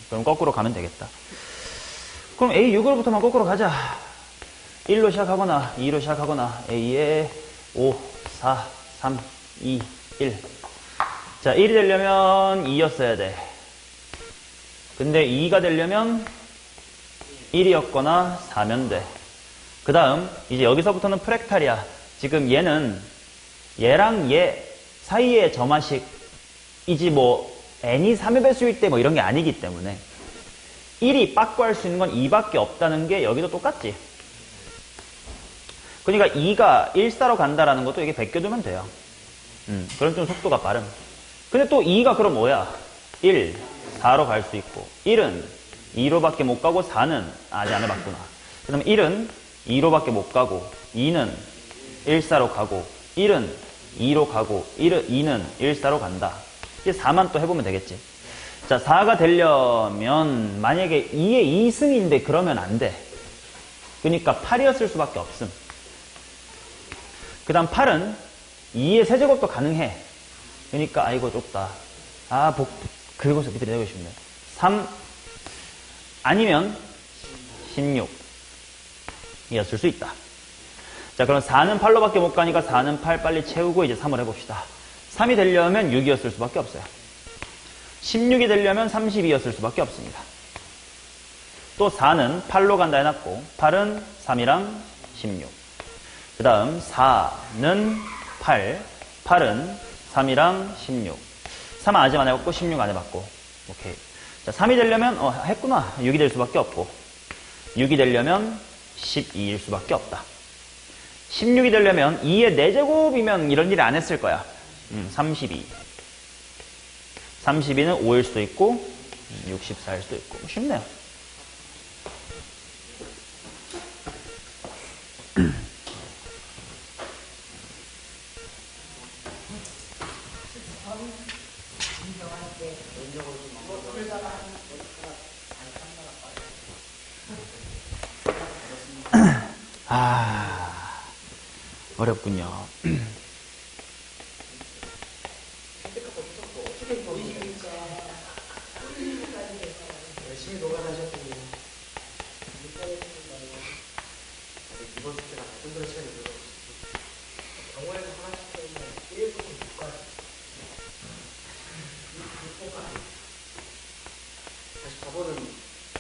그럼 거꾸로 가면 되겠다. 그럼 A6으로부터만 거꾸로 가자. 1로 시작하거나 2로 시작하거나 A에 5, 4, 3, 2, 1. 자, 1이 되려면 2였어야 돼. 근데 2가 되려면 1이었거나 4면 돼. 그 다음 이제 여기서부터는 프랙탈이야. 지금 얘는 얘랑 얘 사이의 점화식이지 뭐 n이 3의 배수일 때 뭐 이런 게 아니기 때문에 1이 빠꾸할 수 있는 건 2밖에 없다는 게 여기도 똑같지. 그러니까 2가 1사로 간다라는 것도 이게 베껴두면 돼요. 그럼 좀 속도가 빠름. 근데 또 2가 그럼 뭐야? 1, 4로 갈 수 있고 1은 2로밖에 못 가고 4는 아직 안 해봤구나. 그 다음에 1은 2로밖에 못 가고 2는 1사로 가고 1은 2로 가고 2는 1사로 간다. 이제 4만 또 해보면 되겠지. 자, 4가 되려면 만약에 2의 2승인데 그러면 안 돼. 그러니까 8이었을 수밖에 없음. 그 다음 8은 2의 세제곱도 가능해. 그러니까 아이고 좁다. 아, 긁어서 밑에 내고 싶네. 3 아니면 16 이었을 수 있다. 자, 그럼 4는 8로밖에 못 가니까 4는 8 빨리 채우고 이제 3을 해봅시다. 3이 되려면 6이었을 수밖에 없어요. 16이 되려면 32였을 수밖에 없습니다. 또 4는 8로 간다 해놨고 8은 3이랑 16. 그 다음 4는 8, 8은 3이랑 16. 3 아직 안 해봤고 16 안 해봤고. 오케이. 자, 3이 되려면 했구나. 6이 될 수밖에 없고 6이 되려면 12일 수밖에 없다. 16이 되려면 2의 4제곱이면 이런 일을 안 했을 거야. 32. 32는 5일 수도 있고 64일 수도 있고 쉽네요. 아, 어렵군요. 열심히 노력하셨더니 이번 숙제가 좀 더 시간이 들어. 병원에서 하나씩 때문에 1도 못 가요. 다시 가보는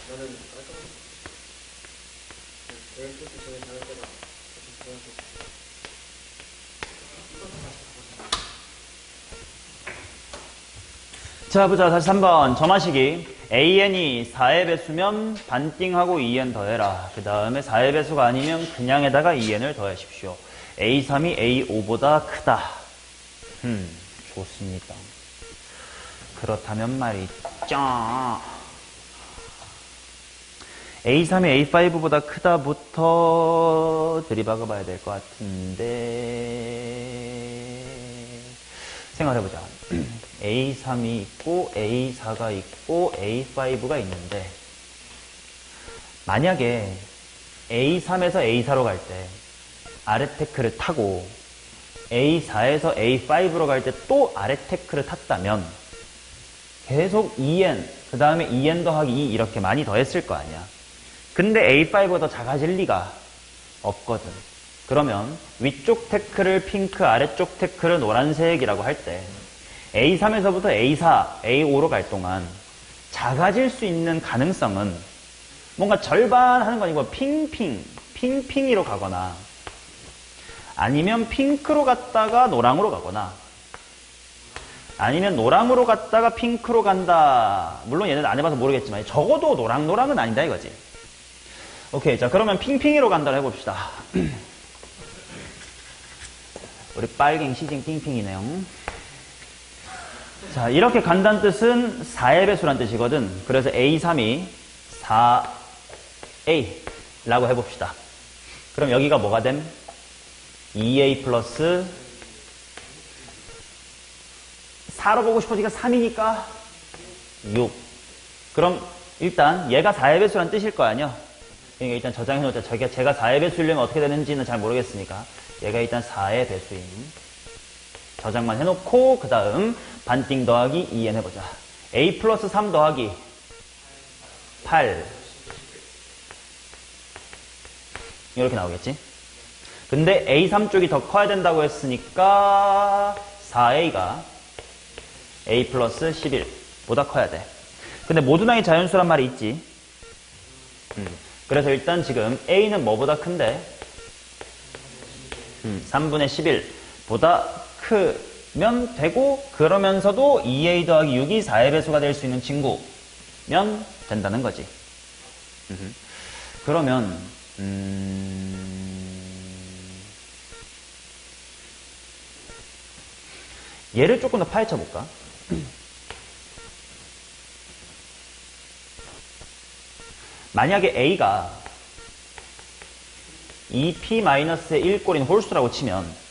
나는 깔끔한 대회 쓸때 제일 잘할 때가 좀 좋았을 때 이것도 다시 가보자. 자, 보자. 다시 3번. 점화식이 AN이 4의 배수면 반띵하고 2N 더해라. 그 다음에 4의 배수가 아니면 그냥에다가 2N을 더하십시오. A3이 A5보다 크다. 좋습니다. 그렇다면 말이죠. A3이 A5보다 크다부터 들이박아 봐야 될 것 같은데 생각해보자. A3이 있고 A4가 있고 A5가 있는데 만약에 A3에서 A4로 갈 때 아래 테크를 타고 A4에서 A5로 갈 때 또 아래 테크를 탔다면 계속 2n 그 다음에 2n 더하기 2 이렇게 많이 더했을 거 아니야. 근데 A5가 더 작아질 리가 없거든. 그러면 위쪽 테크를 핑크, 아래쪽 테크를 노란색이라고 할 때 A3에서부터 A4, A5로 갈 동안 작아질 수 있는 가능성은 뭔가 절반 하는 건 이거 핑핑이로 가거나 아니면 핑크로 갔다가 노랑으로 가거나 아니면 노랑으로 갔다가 핑크로 간다. 물론 얘는 안 해봐서 모르겠지만 적어도 노랑은 아니다 이거지. 오케이. 자, 그러면 핑핑이로 간다로 해봅시다. 우리 빨갱 시징 핑핑이네요. 자, 이렇게 간다는 뜻은 4의 배수란 뜻이거든. 그래서 A3이 4A 라고 해봅시다. 그럼 여기가 뭐가 됨? 2A 플러스 4로 보고 싶어지니까 3이니까 6. 그럼 일단 얘가 4의 배수란 뜻일 거 아니야? 그러니까 일단 저장해놓자. 제가 4의 배수려면 어떻게 되는지는 잘 모르겠으니까 얘가 일단 4의 배수인 저장만 해놓고 그 다음 반띵 더하기 2n 해보자. A 플러스 3 더하기 8 이렇게 나오겠지? 근데 A3 쪽이 더 커야 된다고 했으니까 4A가 A 플러스 11보다 커야 돼. 근데 모두나의 자연수란 말이 있지. 그래서 일단 지금 A는 뭐보다 큰데? 3분의 11보다 크면 되고, 그러면서도 2A 더하기 6이 4의 배수가 될 수 있는 친구면 된다는 거지. 그러면 얘를 조금 더 파헤쳐 볼까? 만약에 A가 2P-의 1꼴인 홀수라고 치면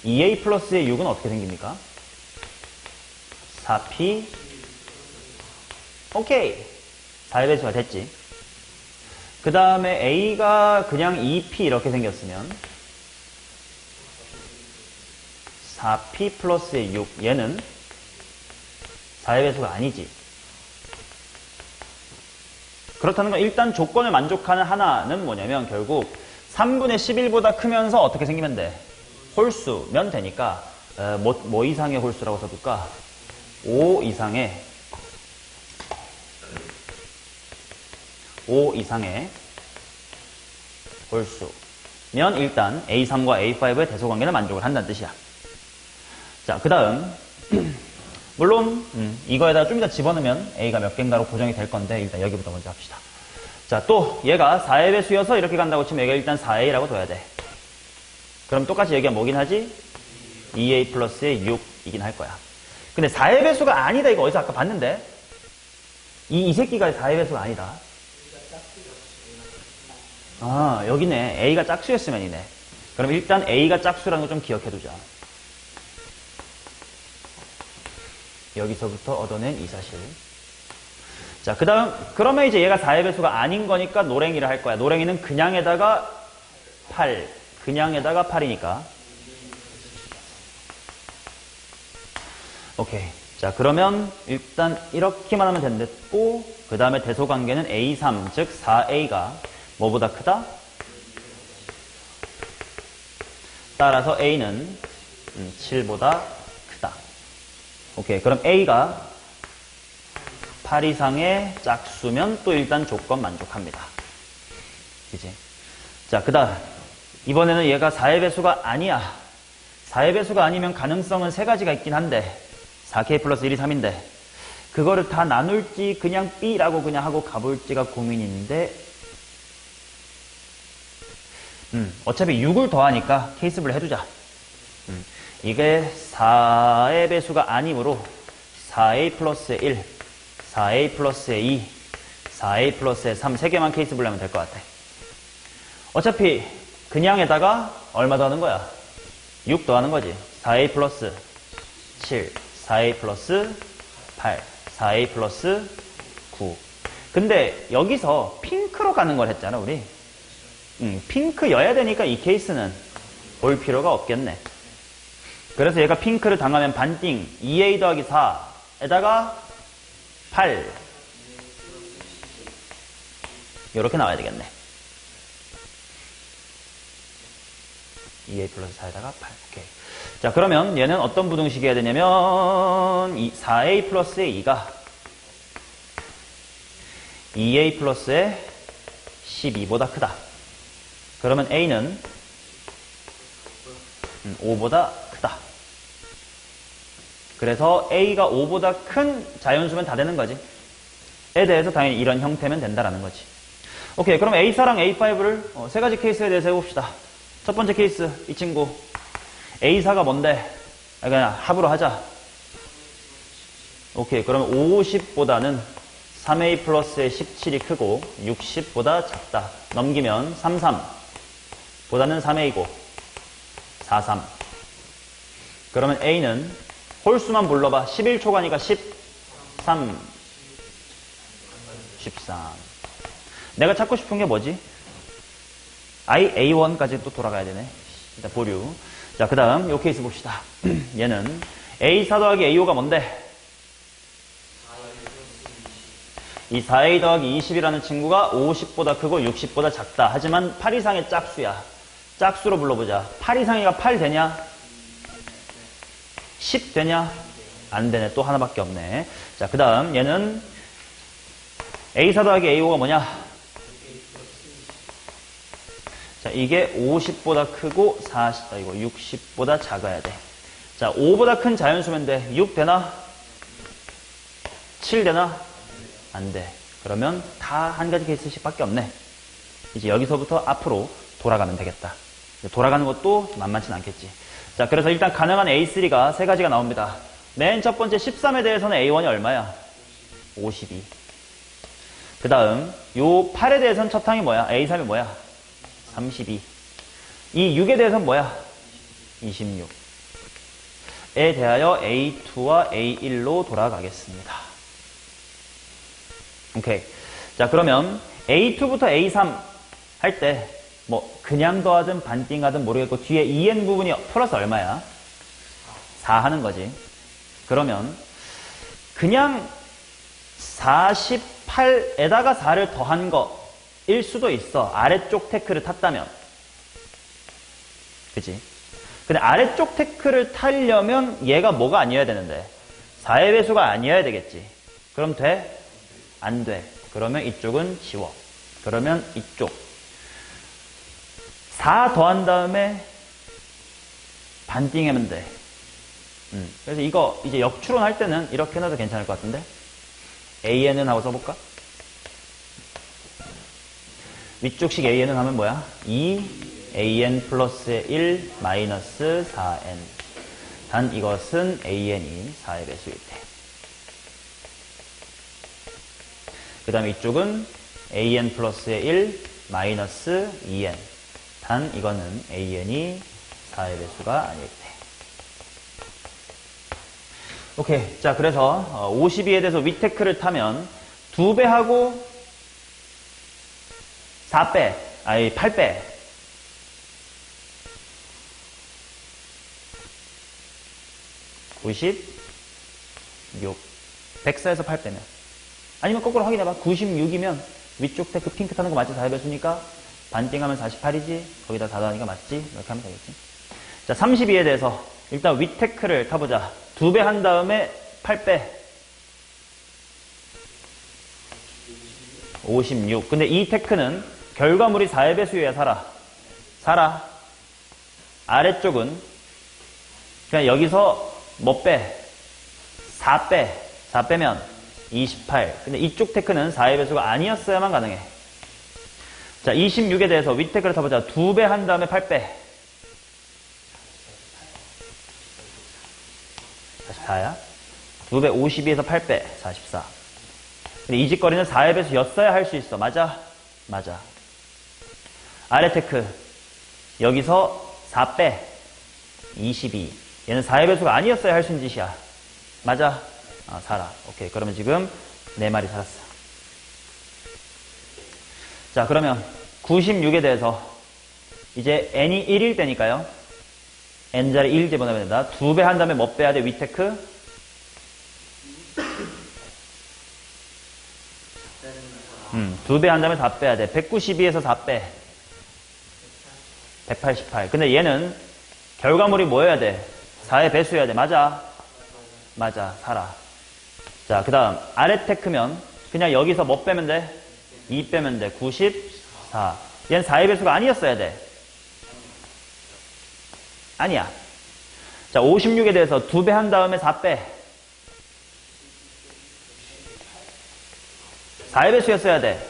2A 플러스의 6은 어떻게 생깁니까? 4P 오케이! 4의 배수가 됐지. 그 다음에 A가 그냥 2P 이렇게 생겼으면 4P 플러스의 6 얘는 4의 배수가 아니지. 그렇다는 건 일단 조건을 만족하는 하나는 뭐냐면 결국 3분의 11보다 크면서 어떻게 생기면 돼? 홀수면 되니까 뭐 이상의 홀수라고 써둘까? 5 이상의 홀수면 일단 A3과 A5의 대소관계는 만족을 한다는 뜻이야. 자, 그 다음 물론 이거에다 좀 이따 집어넣으면 A가 몇 개인가로 고정이 될 건데 일단 여기부터 먼저 합시다. 자, 또 얘가 4의 배수여서 이렇게 간다고 치면 얘가 일단 4A라고 둬야 돼. 그럼 똑같이 얘기가 뭐긴 하지? 2A 플러스의 6이긴 할 거야. 근데 4의 배수가 아니다 이거 어디서 아까 봤는데? 이 새끼가 4의 배수가 아니다. 아, 여기네. A가 짝수였으면이네. 그럼 일단 A가 짝수라는 거 좀 기억해두자. 여기서부터 얻어낸 이 사실. 자, 그 다음 그러면 이제 얘가 4의 배수가 아닌 거니까 노랭이를 할 거야. 노랭이는 그냥에다가 8 그냥에다가 8이니까 오케이. 자, 그러면 일단 이렇게만 하면 된댔고 그 다음에 대소관계는 A3 즉 4A가 뭐보다 크다? 따라서 A는 7보다 크다. 오케이. 그럼 A가 8 이상의 짝수면 또 일단 조건 만족합니다. 그치? 자, 그 다음 이번에는 얘가 4의 배수가 아니야. 4의 배수가 아니면 가능성은 세 가지가 있긴 한데 4K 플러스 1이 3인데 그거를 다 나눌지 그냥 B라고 그냥 하고 가볼지가 고민인데 어차피 6을 더하니까 케이스분을 해두자. 이게 4의 배수가 아니므로 4A 플러스의 1 4A 플러스의 2 4A 플러스의 3 세 개만 케이스분을 하면 될 것 같아. 어차피 그냥에다가 얼마 더하는 거야? 6 더하는 거지. 4A 플러스 7 4A 플러스 8 4A 플러스 9. 근데 여기서 핑크로 가는 걸 했잖아 우리. 핑크여야 되니까 이 케이스는 볼 필요가 없겠네. 그래서 얘가 핑크를 당하면 반띵 2A 더하기 4에다가 8 이렇게 나와야 되겠네. 2A 플러스 4에다가 8. 오케이. 자, 그러면 얘는 어떤 부등식이 해야 되냐면 4A 플러스의 2가 2a 플러스의 12보다 크다. 그러면 a는 5보다 크다. 그래서 a가 5보다 큰 자연수면 다 되는 거지. 에 대해서 당연히 이런 형태면 된다라는 거지. 오케이, 그럼 A4랑 A5를 세 가지 케이스에 대해서 해봅시다. 첫 번째 케이스, 이 친구 A4가 뭔데? 그냥 합으로 하자. 오케이, 그러면 50보다는 3A 플러스의 17이 크고 60보다 작다. 넘기면 33보다는 3A고 43. 그러면 A는 홀수만 불러봐. 11초가니까 13, 13. 내가 찾고 싶은 게 뭐지? A1까지 또 돌아가야 되네. 일단 보류. 자, 그 다음 요 케이스 봅시다. 얘는 A4 더하기 A5가 뭔데? 이 4A 더하기 20이라는 친구가 50보다 크고 60보다 작다. 하지만 8 이상의 짝수야. 짝수로 불러보자. 8 이상이가 8 되냐? 10 되냐? 안 되네. 또 하나밖에 없네. 자, 그 다음 얘는 A4 더하기 A5가 뭐냐? 자, 이게 50보다 크고 60보다 작아야 돼. 자, 5보다 큰 자연수면 돼. 6 되나? 7 되나? 안 돼. 그러면 다 한 가지 케이스씩 밖에 없네. 이제 여기서부터 앞으로 돌아가면 되겠다. 돌아가는 것도 만만치 않겠지. 자, 그래서 일단 가능한 A3가 세 가지가 나옵니다. 맨 첫 번째 13에 대해서는 A1이 얼마야? 52. 그 다음 요 8에 대해서는 첫 항이 뭐야? A3이 뭐야? 32. 이 6에 대해서는 뭐야? 26. 에 대하여 A2와 A1로 돌아가겠습니다. 오케이. 자, 그러면 A2부터 A3 할 때 뭐 그냥 더하든 반띵하든 모르겠고 뒤에 EN 부분이 플러스 얼마야? 4 하는 거지. 그러면 그냥 48에다가 4를 더한 거일 수도 있어. 아래쪽 태클을 탔다면. 그치? 근데 아래쪽 태클을 타려면 얘가 뭐가 아니어야 되는데 4의 배수가 아니어야 되겠지. 그럼 돼? 안 돼. 그러면 이쪽은 지워. 그러면 이쪽 4 더한 다음에 반띵하면 돼. 그래서 이거 이제 역추론 할 때는 이렇게 해놔도 괜찮을 것 같은데. AN은 하고 써볼까? 위쪽식 AN은 하면 뭐야? 2AN 플러스 1 마이너스 4N. 단 이것은 AN이 4의 배수일 때. 그 다음에 이쪽은 AN 플러스 1 마이너스 2N. 단 이거는 AN이 4의 배수가 아닐 때. 오케이. 자, 그래서 52에 대해서 위테크를 타면 2배 하고 4배, 아니 8배. 96. 104에서 8배면. 아니면 거꾸로 확인해봐. 96이면 위쪽 테크 핑크 타는 거 맞지? 4의 배수니까 반띵하면 48이지? 거기다 4 더하니까 맞지? 이렇게 하면 되겠지? 자, 32에 대해서 일단 위테크를 타보자. 2배 한 다음에 8배. 56. 근데 이 테크는 결과물이 4의 배수여야 살아. 아래쪽은 그냥 여기서 뭐 빼? 4 빼. 4 빼면 28. 근데 이쪽 테크는 4의 배수가 아니었어야만 가능해. 자, 26에 대해서 윗테크를 타보자. 2배 한 다음에 8배. 44야? 2배 52에서 8배. 44. 근데 이 짓거리는 4의 배수였어야 할 수 있어. 맞아? 맞아. 아래 테크. 여기서 4빼. 22. 얘는 4의 배수가 아니었어야 할 수 있는 짓이야. 맞아? 살아. 오케이. 그러면 지금 4마리 살았어. 자, 그러면 96에 대해서 이제 n이 1일 때니까요. n자리 1 집어넣으면 된다. 2배 한 다음에 뭐 빼야 돼? 위테크? 2배 한 다음에 4 빼야 돼. 192에서 4 빼. 188. 근데 얘는 결과물이 뭐여야 돼? 4의 배수여야 돼. 맞아? 맞아. 살아. 자, 그 다음 아래 테크면 그냥 여기서 뭐 빼면 돼? 2 빼면 돼. 94. 얘는 4의 배수가 아니었어야 돼. 아니야. 자, 56에 대해서 2배 한 다음에 4 빼. 4의 배수였어야 돼.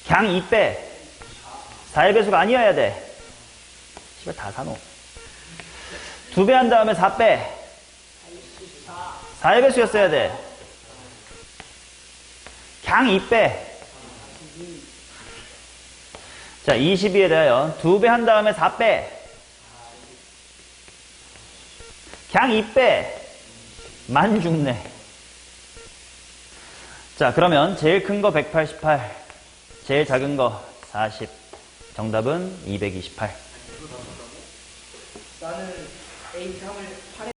그냥 2 빼. 4의 배수가 아니어야 돼. 씨발 다 사노. 2배 한 다음에 4 빼. 4의 배수였어야 돼. 그냥 2 빼. 자, 22에 대하여 2배 한 다음에 4 빼. 그냥 2 빼. 만 죽네. 자, 그러면 제일 큰 거 188, 제일 작은 거 40. 정답은 228. 나는 A3을